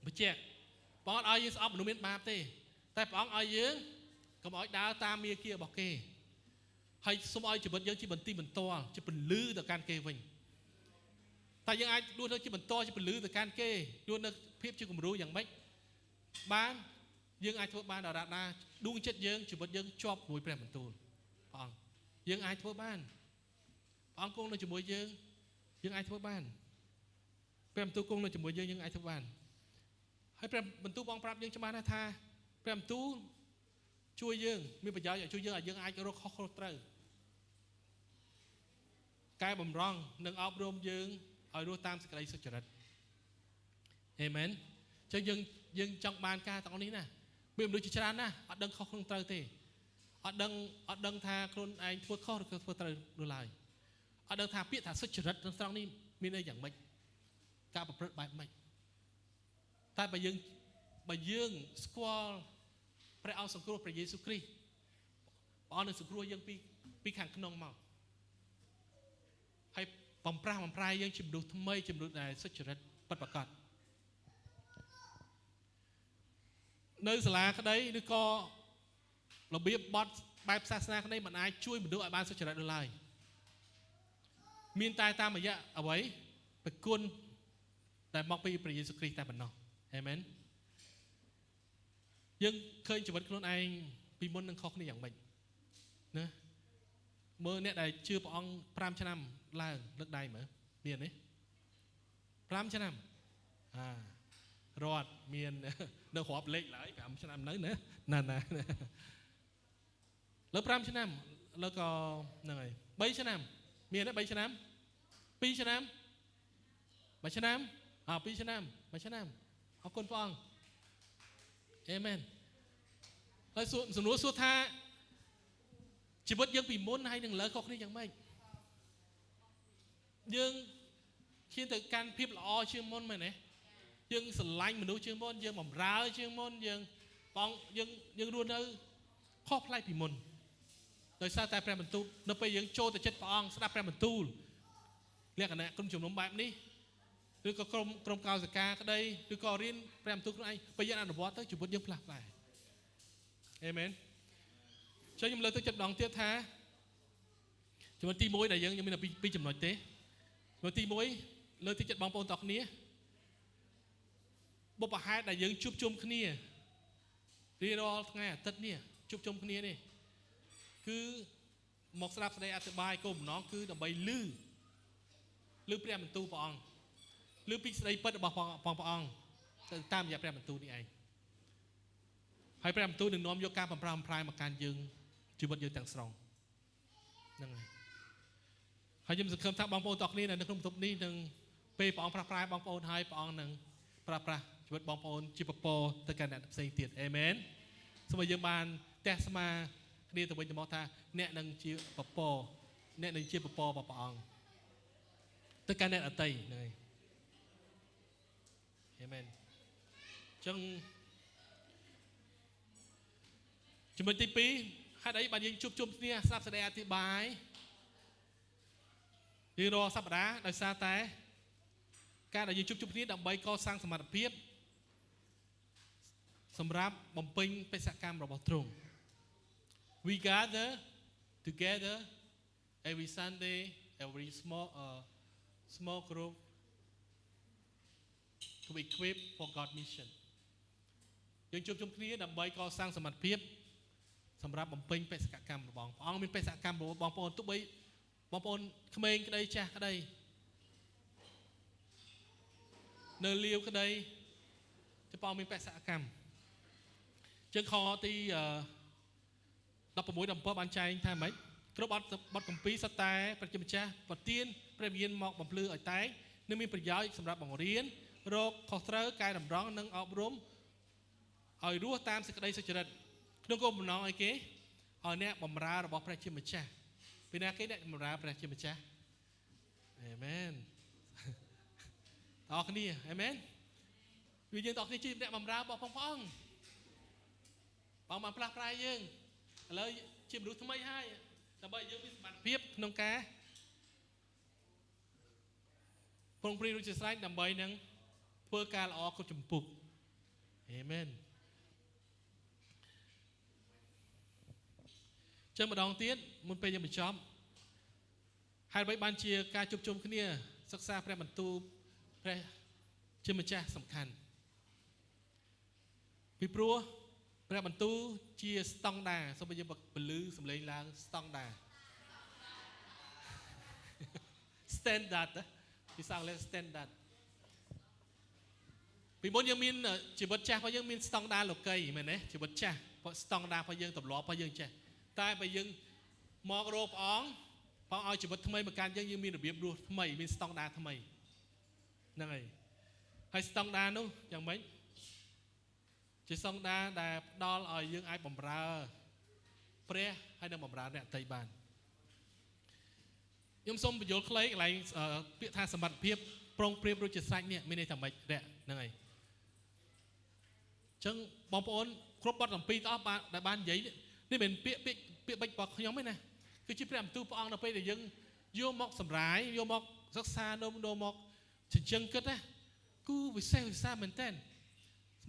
បញ្ជាក់ព្រះអង្គឲ្យយើងស្អប់មនុស្សមានបាបទេតែព្រះអង្គឲ្យយើងកុំអោយដើរតាមមាគ៌ារបស់គេហើយសូមឲ្យជីវិតយើងជាបន្ទីបន្ទាល់ជាពលឺទៅកាន់គេវិញតែយើងអាចដួលទៅជាបន្តជាពលឺទៅកាន់គេដួលនៅភាពជាគំរូយ៉ាងម៉េចបានយើងអាចធ្វើបានដល់ដួងចិត្តយើងជីវិតយើងជាប់ជាមួយព្រះបន្ទូលព្រះអង្គយើងអាចធ្វើបាន ព្រះអង្គគង់នៅជាមួយយើងយើងអាចធ្វើបានព្រះបន្ទូលគង់នៅជាមួយយើងយើងអាចធ្វើបានហើយព្រះបន្ទូលបងប្រាប់យើងច្បាស់ណាស់ថាព្រះបន្ទូលជួយយើងមានប្រយោជន៍ជួយយើងឲ្យយើងអាចរកខុសត្រូវកែបំរុងនិងអប់រំយើងឲ្យរស់តាមសេចក្តីសុចរិតអេមែនចឹងយើងចង់បានការទាំងនេះណាមានមនុស្សជាច្រើនណាស់អត់ដឹងខុសក្នុងត្រូវទេអត់ដឹងថាខ្លួនឯងធ្វើខុសឬក៏ធ្វើត្រូវនោះឡើយអត់ដឹងថាពាក្យថាសុចរិតក្នុងត្រង់នេះមានន័យយ៉ាងម៉េចការប្រព្រឹត្តបែបម៉េចតែបើយើងស្គាល់ព្រះអង្គសង្គ្រោះព្រះយេស៊ូវគ្រីស្ទព្រះអង្គនឹងសង្គ្រោះយើងពីខាងក្នុងមកហើយបំប្រែយើងជាមនុស្សថ្មីជាមនុស្សដែលសុចរិតពិតប្រាកដនៅសាលាក្តីឬក៏របៀបបទបែបសាសនាក្តីមិនអាចជួយមនុស្សឲ្យបានសុចរិតនោះឡើយមានតែតាមរយៈអ្វីប្រគុណតែមកពីព្រះយេស៊ូវគ្រីស្ទតែប៉ុណ្ណោះអេមែនយើងឃើញជីវិតខ្លួនឯងពីមុននឹងខុសគ្នាយ៉ាងម៉េចណាមើលអ្នកដែលជឿព្រះអង្គ5ឆ្នាំឡើងលើកដៃមើលមានទេ5ឆ្នាំរត់មាននៅរាប់លេខឡើយ5ឆ្នាំនៅណាលើ5ឆ្នាំលើក៏ហ្នឹងហើយ3ឆ្នាំមានទេ3ឆ្នាំ2ឆ្នាំ1ឆ្នាំ2ឆ្នាំ1ឆ្នាំអរគុណព្រះអង្គអេមែនហើយសំណួរសួរថាជីវិតយើងពីមុនហើយនឹងលើខុសគ្នាយ៉ាងម៉េចយើងឈានទៅកាន់ភាពល្អជាងមុនមែនទេយើងស្រឡាញ់មនុស្សជាងមុនយើងបម្រើជាងមុនយើងបងយើងរស់នៅខុសប្លែកពីមុនដោយសារតែព្រះបន្ទូលនៅពេលយើងចូលទៅចិត្តព្រះអង្គស្ដាប់ព្រះបន្ទូលលក្ខណៈក្រុមជំនុំបែបនេះឬក៏ក្រុមកោសិកាក្តីឬក៏រៀនព្រះបន្ទូលខ្លួនឯងពេលយើងអនុវត្តទៅជីវិតយើងផ្លាស់ប្ដូរអេមែនចូលខ្ញុំលើកទឹកចិត្តម្ដងទៀតថាចំណុចទី1ដែលយើងមានតែពីរចំណុចទេចំណុចទី1លើកទឹកចិត្តបងប្អូនទាំងគ្នាបុព្វហេតុដែលយើងជួបជុំគ្នារៀងរាល់ថ្ងៃអាទិត្យនេះជួបជុំគ្នានេះគឺមកស្ដាប់សេចក្តីអធិប្បាយគោលបំណងគឺដើម្បីឮព្រះបន្ទូលព្រះអង្គឮពីសេចក្តីពិតរបស់ព្រះអង្គទៅតាមរយៈព្រះបន្ទូលនេះឯងហើយព្រះបន្ទូលនឹងនាំយកការបំប្រែមកកាន់យើងជីវិតយើងទាំងស្រុងហ្នឹងហើយខ្ញុំសង្ឃឹមថាបងប្អូនទាំងគ្នានៅក្នុងបន្ទប់នេះនឹងពេលព្រះអង្គប្រាស់ប្រាយបងប្អូនហើយព្រះអង្គនឹងប្រាស់ជីវិតបងប្អូនជាពពកទៅកាន់អ្នកផ្សេងទៀតអេមែនសូមឲ្យយើងបានទះស្មាគ្នាទៅវិញទៅមកថាអ្នកនឹងជាពពកអ្នកនឹងជាពពករបស់ព្រះអង្គទៅកាន់អ្នកដទៃហ្នឹងហើយអេមែនចឹងចំណុចទី2ហេតុអីបានយើងជួបជុំគ្នាស្ដាប់សេចក្តីអធិប្បាយរៀងរាល់សប្តាហ៍ដោយសារតែការដែលយើងជួបជុំគ្នាដើម្បីកសាងសមត្ថភាពសម្រាប់បំពេញបេសកកម្មរបស់ទ្រង់ We gather together every Sunday every small group to equip for God mission យើងជួបជុំគ្នាដើម្បីកសាងសមត្ថភាពសម្រាប់បំពេញបេសកកម្មរបស់ព្រះអង្គមានបេសកកម្មរបស់បងប្អូនទោះបីបងប្អូនក្មេងក្តីចាស់ក្តីនៅលាវក្តីព្រះអង្គមានបេសកកម្មជាងខទី16 17បានចែងថាម៉េចគ្រប់បទគម្ពីរសុទ្ធតែព្រះជាម្ចាស់ប្រទានព្រះវិញ្ញាណមកបំភ្លឺឲ្យតែងនឹងមានប្រយោជន៍សម្រាប់បង្រៀនរកខុសត្រូវកែតម្រង់និងអប់រំឲ្យរស់តាមសេចក្តីសុចរិតក្នុងគោលបំណងអីគេឲ្យអ្នកបម្រើរបស់ព្រះជាម្ចាស់ពីណាគេអ្នកបម្រើព្រះជាម្ចាស់អេមែនបងប្អូនគ្នាអេមែនវាយើងបងប្អូនជាអ្នកបម្រើរបស់ព្រះអង្គបងបានផ្លាស់ប្រែយើងឥឡូវជាមនុស្សថ្មីហើយដើម្បីយើងមានសមត្ថភាពក្នុងការប្រឹងប្រែងរួចជាស្រេចដើម្បីនឹងធ្វើការល្អគ្រប់ចម្ពោះអេមែនចឹងម្ដងទៀតមុនពេលយើងបញ្ចប់ហើយអ្វីបានជាការជួបជុំគ្នាសិក្សាព្រះបន្ទូលព្រះជាម្ចាស់សំខាន់ពីព្រោះព្រះបន្ទូលជាស្តង់ដារសូមឲ្យយើងពលឺសំឡេងឡើងស្តង់ដារ standard ពីសាំងលេ standard ពីមុនយើងមានជីវិតចាស់របស់យើងមានស្តង់ដារលោកីមែនទេជីវិតចាស់ស្តង់ដាររបស់យើងទម្លាប់របស់យើងចេះតែបើយើងមករកព្រះអង្គឲ្យជីវិតថ្មីមកកាន់យើងមានរបៀបរស់ថ្មីមានស្តង់ដារថ្មីហ្នឹងហើយហើយស្តង់ដារនោះយ៉ាងម៉េចជាស្តង់ដារដែលផ្ដល់ឲ្យយើងអាចបម្រើព្រះហើយនឹងបម្រើអ្នកដទៃបានខ្ញុំសូមបញ្យល់ខ្លីកន្លែងពាក្យថាសមត្ថភាពប្រុងប្រៀបដូចជាសាច់នេះមានន័យថាម៉េចហ្នឹងហើយចឹងបងប្អូនគ្រប់បទកម្ពីទាំងអស់ដែលបាននិយាយនេះមិនពាក្យបិទរបស់ខ្ញុំទេណាគឺជាព្រះបន្ទូលព្រះអង្គនៅពេលដែលយើងយកមកសម្រាយយកមកសិក្សាយកមកចិញ្ចឹមគិតណាគឺវិសេសវិសាលមែនតើស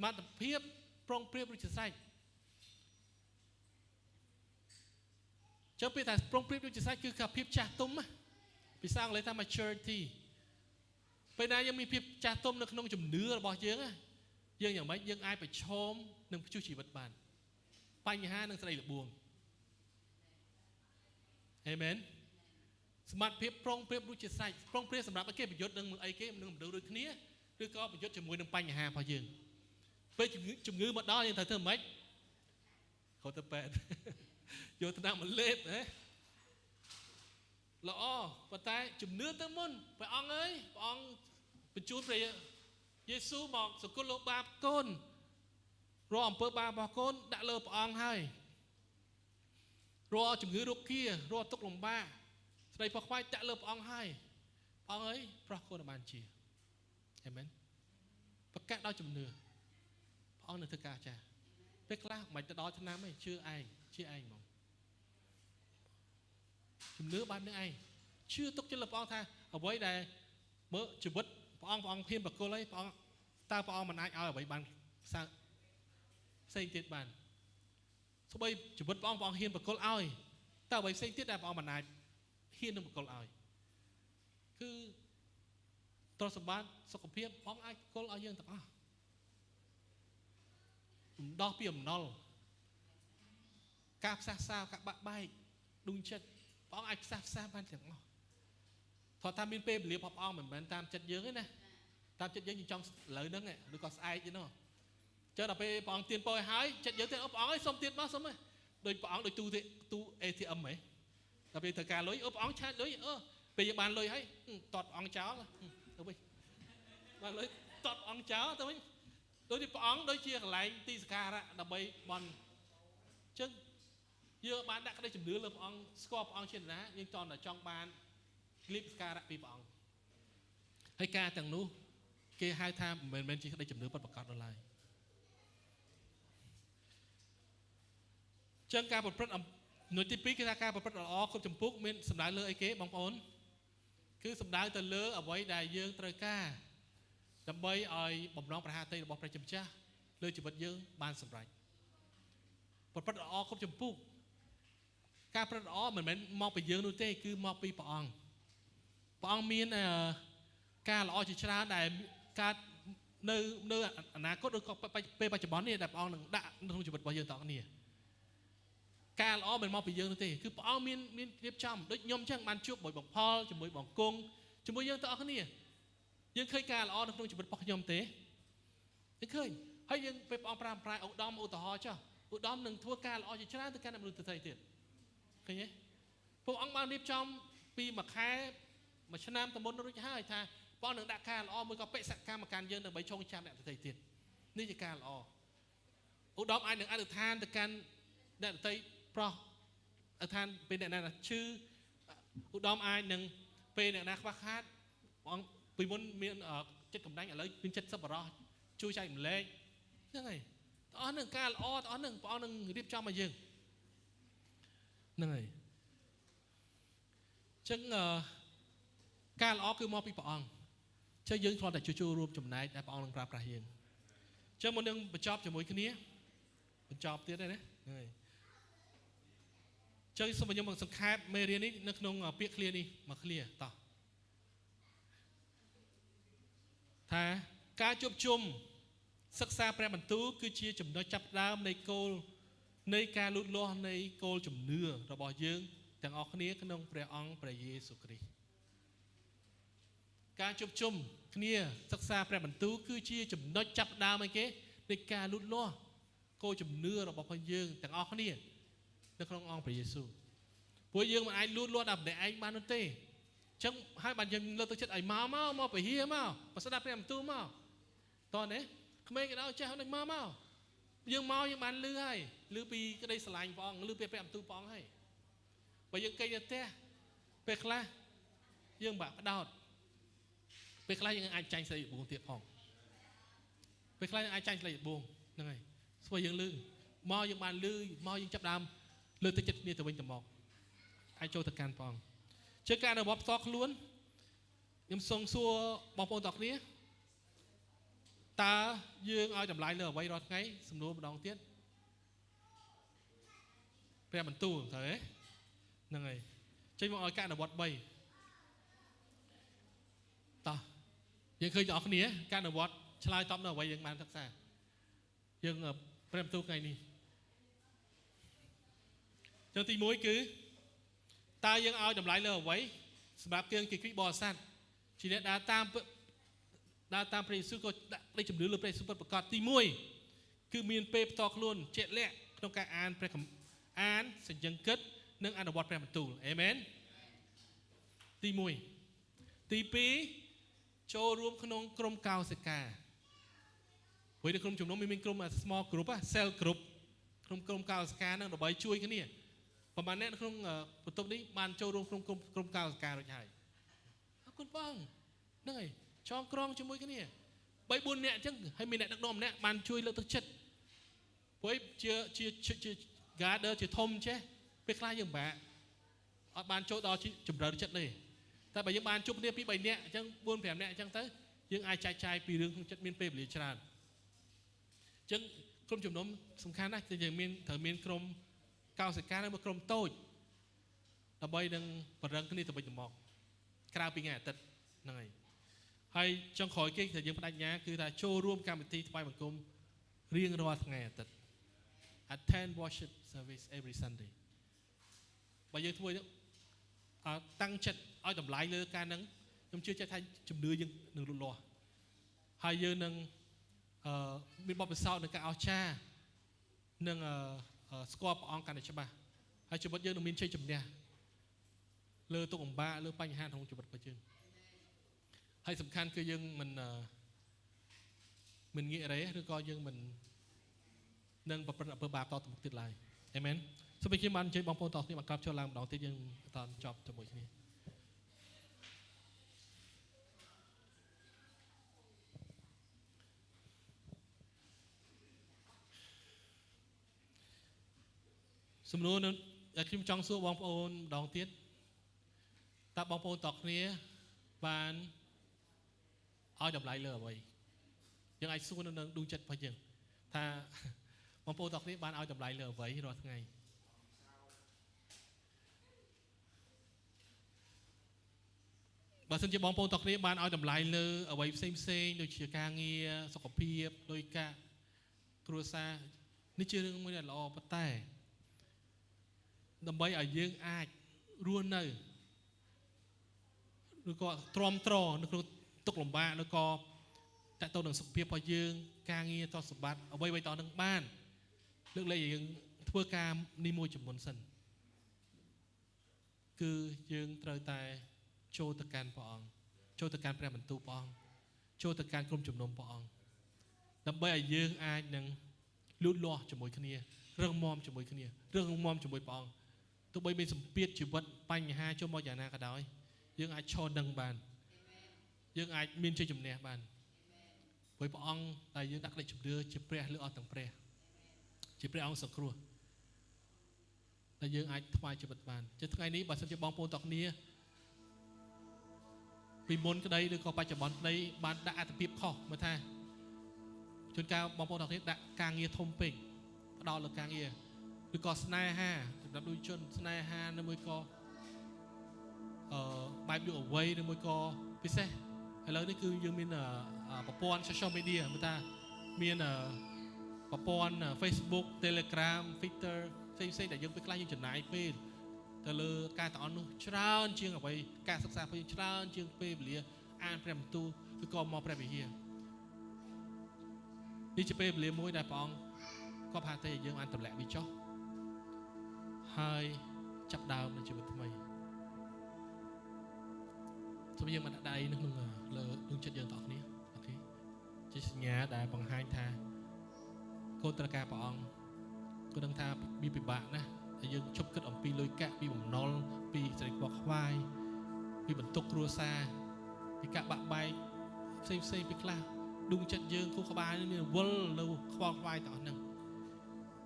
មត្ថភាពប្រុងប្រៀបដូចជាសាច់ចឹងពេលថាប្រុងប្រៀបដូចជាសាច់គឺភាពចាស់ទុំភាសាអង់គ្លេសថា maturity ពេលណាយើងមានភាពចាស់ទុំនៅក្នុងជំនឿរបស់យើងយ៉ាងម៉េចយើងអាចប្រឈមនឹងព្យុះជីវិតបានបញ្ហានិងស្ដីល្បួងអេមែនសមត្ថភាពប្រុងប្រៀបដូចជាសាច់ប្រុងប្រៀបសម្រាប់ឲ្យគេប្រយុទ្ធនឹងអីគេនឹងមនុស្សដូចគ្នាឬក៏ប្រយុទ្ធជាមួយនឹងបញ្ហារបស់យើងពេលជំងឺមកដល់យើងត្រូវធ្វើម៉េចខុសទៅពេទ្យយកថ្នាំមកលេបល្អប៉ុន្តែជំនឿទៅមុនព្រះអង្គអើយព្រះអង្គបញ្ជូនព្រះយេស៊ូវមកសកលលោកបាបកូនរាល់អំពើបាបរបស់កូនដាក់លើព្រះអង្គហើយរាល់ជំងឺរោគារាល់ទុក្ខលំបាកស្ដីផុសខ្វាយដាក់លើព្រះអង្គហើយព្រះអង្គអើយប្រោះកូនឲ្យបានជាអេមែនប្រកាសដោយជំនឿព្រះអង្គនឹងធ្វើការចាស់ពេលខ្លះមិនទៅដល់ឆ្នាំទេជឿឯងជាឯងហ្មងជំនឿបែបនេះឯងជឿទុកចិត្តលើព្រះអង្គថាអ្វីដែលមើលជីវិតព្រះអង្គហ៊ានបកគលអីព្រះអង្គតើព្រះអង្គមិនអាចឲ្យអ្វីបានផ្សេងទៀតបានស្បីជីវិតព្រះអង្គហ៊ានបកគលឲ្យតើអ្វីផ្សេងទៀតដែលព្រះអង្គមិនអាចហ៊ាននឹងបកគលឲ្យគឺទ្រព្យសម្បត្តិសុខភាពព្រះអង្គអាចបកគលឲ្យយើងទាំងអស់ដោះពីអំណុលការផ្សះផ្សាការបាក់បែកដួងចិត្តព្រះអង្គអាចផ្សះផ្សាបានទាំងអស់ព្រោះថាមានពេលវេលារបស់ព្រះអង្គមិនមែនតាមចិត្តយើងទេណាតាមចិត្តយើងចង់ឥឡូវហ្នឹងឬក៏ស្អែកទេនោះចឹងដល់ពេលព្រះអង្គទានពរឲ្យហើយចិត្តយើងទៅព្រះអង្គឲ្យសុំទៀតមកសុំហ៎ដូចព្រះអង្គដូចទូ ATM ហ៎ដល់ពេលត្រូវការលុយព្រះអង្គឆាតលុយពេលយើងបានលុយហើយតតព្រះអង្គចោលទៅវិញបានលុយតតព្រះអង្គចោលទៅវិញដូចព្រះអង្គដូចជាកន្លែងទីសក្ការៈដើម្បីបន់ចឹងយើងបានដាក់ក្តីជំនឿលើព្រះអង្គស្គាល់ព្រះអង្គជាណាយើងតតែចង់បានក្លីបសក្ការៈពីព្រះអង្គហើយការទាំងនោះគេហៅថាមិនមែនជាក្តីជំនឿពិតប្រាកដដល់ឡើយចឹងការប្រព្រឹត្តនៅទី2គឺថាការប្រព្រឹត្តល្អគ្រប់ចម្ពោះមានសំដៅលើអីគេបងប្អូនគឺសំដៅទៅលើអ្វីដែលយើងត្រូវការដើម្បីឲ្យបំណងប្រាថ្នាតីរបស់ព្រះជាម្ចាស់លើជីវិតយើងបានសម្រេចប្រព្រឹត្តល្អគ្រប់ចម្ពោះការប្រព្រឹត្តល្អមិនមែនមកពីយើងនោះទេគឺមកពីព្រះអង្គមានការល្អជាច្រើនដែលកើតនៅអនាគតឬក៏ពេលបច្ចុប្បន្ននេះដែលព្រះអង្គនឹងដាក់ក្នុងជីវិតរបស់យើងទាំងគ្នាការល្អមិនមកពីយើងនោះទេគឺព្រះអង្គមានរៀបចំដូចខ្ញុំអញ្ចឹងបានជួបបងផលជាមួយបងគង់ជាមួយយើងទាំងអស់គ្នាយើងឃើញការល្អនៅក្នុងជីវិតរបស់ខ្ញុំទេយើងឃើញហើយយើងពេលព្រះអង្គប្រាស្រ័យឧត្តមឧទាហរណ៍ចុះឧត្តមនឹងធ្វើការល្អជាច្រើនទៅកាន់មនុស្សដទៃទៀតឃើញទេព្រះអង្គបានរៀបចំពីមួយខែមួយឆ្នាំទៅមុនរួចហើយថាព្រះអង្គនឹងដាក់ការល្អមួយក៏បេសកកម្មកាន់យើងដើម្បីចងចាំអ្នកដទៃទៀតនេះជាការល្អឧត្តមអាចនឹងអធិដ្ឋានទៅកាន់អ្នកដទៃប្រុសអធិដ្ឋានពេលអ្នកណាឈឺឧត្តមអាចនឹងពេលអ្នកណាខ្វះខាតព្រះអង្គពីមុនមានចិត្តកំដាញ់ឥឡូវមានចិត្តសប្បុរសជួយចែកម្លែកហ្នឹងហើយទាំងអស់នឹងការល្អទាំងអស់នឹងព្រះអង្គនឹងរៀបចំឲ្យយើងហ្នឹងហើយអញ្ចឹងការល្អគឺមកពីព្រះអង្គចឹងយើងគ្រាន់តែជួយរួមចំណែកដែលព្រះអង្គនឹងប្រើប្រាស់យើងអញ្ចឹងមុននឹងបញ្ចប់ជាមួយគ្នាបញ្ចប់ទៀតទេណាហ្នឹងហើយចឹងសូមខ្ញុំសង្ខេបមេរៀននេះនៅក្នុងពាក្យឃ្លានេះមួយឃ្លាតោះថាការជួបជុំសិក្សាព្រះបន្ទូលគឺជាចំណុចចាប់ផ្ដើមនៃគោលនៃការលូតលាស់នៃគោលជំនឿរបស់យើងទាំងអស់គ្នាក្នុងព្រះអង្គព្រះយេស៊ូវគ្រីស្ទ ការជួបជុំគ្នាសិក្សាព្រះបន្ទូលគឺជាចំណុចចាប់ផ្ដើមឯគេនៃការលូតលាស់គោលជំនឿរបស់ផងយើងទាំងអស់គ្នានៅក្នុងអង្គព្រះយេស៊ូវព្រោះយើងមិនអាចលូតលាស់ដល់ម្នាក់ឯងបាននោះទេអញ្ចឹងហើយបានយើងលើកទឹកចិត្តឲ្យមកពហិមកស្ដាប់ព្រះបន្ទូលមកតោះណាក្មេងក៏ដល់ចេះហ្នឹងមកយើងមកយើងបានលឺហើយលឺពីក្តីស្រឡាញ់ព្រះអង្គលឺពីព្រះបន្ទូលព្រះអង្គហើយបើយើងគេងនៅផ្ទះពេលខ្លះយើងបាក់ផ្ដោតពេលខ្លះយើងអាចចាញ់ស្រីបួងទៀតផងពេលខ្លះយើងអាចចាញ់ស្រីបួងហ្នឹងហើយស្វ័យយើងលឺមកយើងបានលឺមកយើងចាប់ដើមលើកទឹកចិត្តគ្នាទៅវិញទៅមកអាចចូលទៅកាន់ព្រះអង្គជឿការរបស់ផ្ទាល់ខ្លួនខ្ញុំសូមសួរបងប្អូនទាំងគ្នាតើយើងឲ្យតម្លៃលើអ្វីរាល់ថ្ងៃសំណួរម្ដងទៀតព្រះបន្ទូលត្រូវទេហ្នឹងហើយចេញមកឲ្យការអនុវត្ត3តោះយើងឃើញទាំងអស់គ្នាការអនុវត្តឆ្លើយតបនៅអ្វីយើងបានសិក្សាយើងព្រះបន្ទូលថ្ងៃនេះចុះទី1គឺតើយើងឲ្យតម្លៃលើអ្វីសម្រាប់យើងជាគ្រីស្ទបរិស័ទជាអ្នកដើរតាមព្រះយេស៊ូវក៏ដាក់ក្តីជំនឿលើព្រះយេស៊ូវពិតប្រាកដទី1គឺមានពេលផ្ទាល់ខ្លួនជាក់លាក់ក្នុងការអានសញ្ញឹងគិតនិងអនុវត្តព្រះបន្ទូលអេមែនទី1ទី2ចូលរួមក្នុងក្រុមកោសិកាព្រោះនៅក្នុងជំនុំមានក្រុម small group cell group ក្នុងក្រុមកោសិកានឹងដើម្បីជួយគ្នាប្រហែលអ្នកក្នុងបន្ទប់នេះបានចូលរួមក្នុងក្រុមកោសិការួចហើយអរគុណបងហ្នឹងហើយចងក្រងជាមួយគ្នា3 4នាក់អញ្ចឹងហើយមានអ្នកដឹកនាំម្នាក់បានជួយលើកទឹកចិត្តព្រោះជា gather ជាធំចេះពេលខ្លះយើងបាក់អត់បានចូលដល់ជំរឿនចិត្តទេតែបើយើងបានជួបគ្នាពី3នាក់អញ្ចឹង4 5នាក់អញ្ចឹងទៅយើងអាចចែកចាយពីរឿងក្នុងចិត្តមានពេលវេលាច្រើនអញ្ចឹងក្រុមជំនុំសំខាន់ណាស់គឺយើងត្រូវមានក្រុមកោសិកានិងក្រុមតូចដើម្បីនឹងបរិងគ្នាទៅវិញទៅមកក្រៅពីថ្ងៃអាទិត្យហ្នឹងហើយចុងក្រោយគេដែលយើងបដិញ្ញាគឺថាចូលរួមកម្មវិធីថ្វាយបង្គំរៀងរាល់ថ្ងៃអាទិត្យ attend worship service every Sunday បើយើងធ្វើតាំងចិត្តឲ្យតម្លៃលើការហ្នឹងខ្ញុំជឿជាក់ថាជំនឿយើងនឹងលូតលាស់ហើយយើងនឹងមានបទពិសោធន៍នឹងការអស្ចារ្យនឹងស្គាល់ព្រះអង្គកាន់តែច្បាស់ហើយជីវិតយើងនឹងមានជ័យជំនះលើទុក្ខលំបាកលើបញ្ហាក្នុងជីវិតរបស់យើងហើយសំខាន់គឺយើងមិនងាករេឬក៏យើងមិននឹងប្រព្រឹត្តអំពើបាបតទៅមុខទៀតឡើយអេមែនសូមឲ្យខ្ញុំបានអញ្ជើញបងប្អូនតោះគ្នាមកក្រាបចូលឡើងម្ដងទៀតយើងបន្តចប់ជាមួយគ្នាសំណួរដែលខ្ញុំចង់សួរបងប្អូនម្ដងទៀតតើបងប្អូនតោះគ្នាបានឲ្យតម្លៃលើអ្វីយើងអាចសួរនៅដួងចិត្តរបស់យើងថាបងប្អូនតោះគ្នាបានឲ្យតម្លៃលើអ្វីរាល់ថ្ងៃបើសិនជាបងប្អូនតោះគ្នាបានឲ្យតម្លៃលើអ្វីផ្សេងដូចជាការងារសុខភាពដោយការគ្រួសារនេះជារឿងមួយដែលល្អប៉ុន្តែដើម្បីឲ្យយើងអាចរស់នៅឬក៏ទ្រាំទ្រនៅក្នុងទុក្ខលំបាកឬក៏តទៅនឹងសុខភាពរបស់យើងការងារទ្រព្យសម្បត្តិអ្វីៗតនឹងបានលើកលែងយើងធ្វើការនេះមួយចំនួនសិនគឺយើងត្រូវតែចូលទៅកាន់ព្រះអង្គចូលទៅកាន់ព្រះបន្ទូលព្រះអង្គចូលទៅកាន់ក្រុមជំនុំព្រះអង្គដើម្បីឲ្យយើងអាចនឹងលូតលាស់ជាមួយគ្នារឹងមាំជាមួយគ្នារឹងមាំជាមួយព្រះអង្គទោះបីមានសម្ពាធជីវិតបញ្ហាចូលមកយ៉ាងណាក៏ដោយយើងអាចឈរនឹងបានយើងអាចមានជ័យជំនះបានព្រោះព្រះអង្គតែយើងដាក់ក្តីជំនឿជាព្រះលើអស់ទាំងព្រះជាព្រះអង្គសង្គ្រោះតែយើងអាចថ្វាយជីវិតបានជាថ្ងៃនេះបើសិនជាបងប្អូនទាំងគ្នាពីមុនក្តីឬក៏បច្ចុប្បន្នក្តីបានដាក់អត្ថភាពខុសមកថាជួនកាលបងប្អូនទាំងគ្នាដាក់ការងារធំពេកផ្ដោតលើការងារឬក៏ស្នេហាសម្រាប់យុវជនស្នេហាឬមួយក៏បែបយុវវ័យឬមួយក៏ពិសេសឥឡូវនេះគឺយើងមានប្រព័ន្ធ social media មើលថាមានប្រព័ន្ធ Facebook Telegram Twitter ផ្សេងៗដែលយើងពេលខ្លះយើងចំណាយពេលទៅលើការទាំងអស់នោះច្រើនជាងអ្វីការសិក្សារបស់យើងច្រើនជាងពេលវេលា អានព្រះបន្ទូលឬក៏មកព្រះវិហារនេះជាពេលវេលាមួយដែលព្រះអង្គក៏ផាទេយើងបានទម្លាក់វាចុះហើយចាប់ដើមនៅជីវិតថ្មីសូមយើងបានដាក់ដៃនៅក្នុងលើដួងចិត្តយើងទាំងអស់គ្នាអូខេជាសញ្ញាដែលបង្ហាញថាកូនត្រូវការព្រះអង្គគូនឹងថាវាពិបាកណាស់តែយើងជប់គិតអំពីលុយកាក់ពីបំណុលពីសេរីខ្វល់ខ្វាយពីបន្ទុកគ្រួសារពីការបាក់បែកផ្សេងពីខ្លះដួងចិត្តយើងគូក្បាលនេះវល់នៅខ្វល់ខ្វាយទាំងអស់ហ្នឹង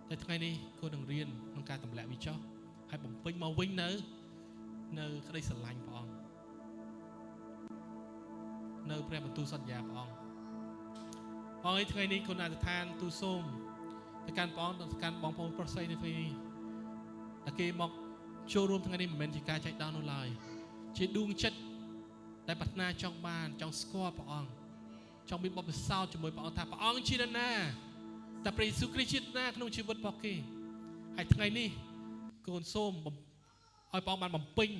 តែថ្ងៃនេះគូនឹងរៀនក្នុងការទម្លាក់វាចុះហើយបំពេញមកវិញនៅក្តីស្រឡាញ់ព្រះអង្គនៅព្រះបន្ទូលសន្យាព្រះអង្គអរថ្ងៃនេះគុណអធិដ្ឋានទូលសូមទៅកាន់ព្រះអង្គទៅកាន់បងប្អូនប្រុសស្រីនៅថ្ងៃនេះតែគេមកចូលរួមថ្ងៃនេះមិនមែនជាការចែកដោននោះឡើយជាដួងចិត្តដែលប្រាថ្នាចង់បានចង់ស្គាល់ព្រះអង្គចង់មានបទពិសោធន៍ជាមួយព្រះអង្គថាព្រះអង្គជានរណាតែព្រះយេស៊ូវគ្រីស្ទជានរណាក្នុងជីវិតរបស់គេហើយថ្ងៃនេះកូនសូមឲ្យព្រះអង្គបានបំពេញ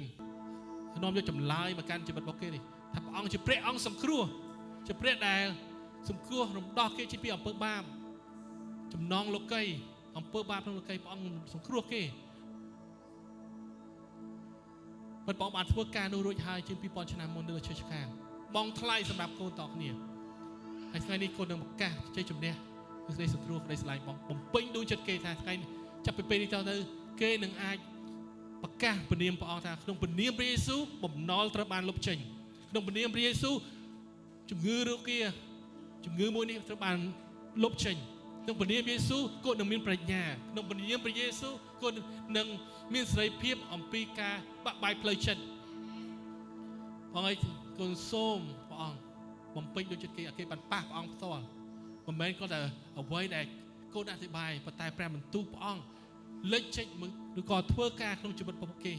នាំយកចម្លើយមកកាន់ជីវិតរបស់គេនេះថាព្រះអង្គជាព្រះអង្គសង្គ្រោះជាព្រះដែលសង្គ្រោះរំដោះគេចេញពីអំពើបាបចំណងលោកីអំពើបាបក្នុងលោកីព្រះអង្គសង្គ្រោះគេព្រះអង្គបានធ្វើការនោះរួចហើយជាង 2000 ឆ្នាំមុននៅលើឈើឆ្កាងបងថ្លៃសម្រាប់កូនតគ្នាហើយថ្ងៃនេះកូននឹងប្រកាសជ័យជំនះគឺក្តីសង្គ្រោះក្តីស្រឡាញ់បងបំពេញដួងចិត្តគេថាថ្ងៃចាប់ពីពេលនេះទៅគេនឹងអាចប្រកាសព្រះនាមព្រះអង្គថាក្នុងព្រះនាមព្រះយេស៊ូវបំណុលត្រូវបានលុបចេញក្នុងព្រះនាមព្រះយេស៊ូវជំងឺរោគាជំងឺមួយនេះត្រូវបានលុបចេញក្នុងព្រះនាមព្រះយេស៊ូវគាត់នឹងមានប្រាជ្ញាក្នុងព្រះនាមព្រះយេស៊ូវគាត់នឹងមានសេរីភាពអំពីការបាក់បែកផ្លូវចិត្តបងឯងគុណសូមព្រះអង្គបំពេញដូចចិត្តគេឲ្យគេបានប៉ះព្រះអង្គផ្ទាល់មិនមែនគាត់តែអ្វីដែលកូនអធិប្បាយប៉ុន្តែព្រះបន្ទូលព្រះអង្គលេចចេញឬក៏ធ្វើការក្នុងជីវិតរបស់គេ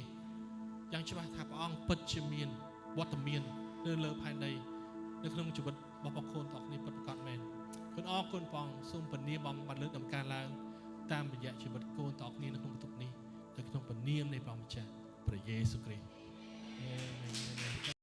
យ៉ាងច្បាស់ថាព្រះអង្គពិតជាមានវត្តមាននៅលើផែនដីនៅក្នុងជីវិតរបស់បងប្អូនទាំងគ្នាពិតប្រាកដមែនគុណអរគុណព្រះអង្គសូមពនាមបងបានលើកដំណើរឡើងតាមរយៈជីវិតកូនទាំងគ្នានៅក្នុងបន្ទប់នេះនៅក្នុងព្រះនាមនៃព្រះម្ចាស់ព្រះយេស៊ូវគ្រីស្ទអាមែន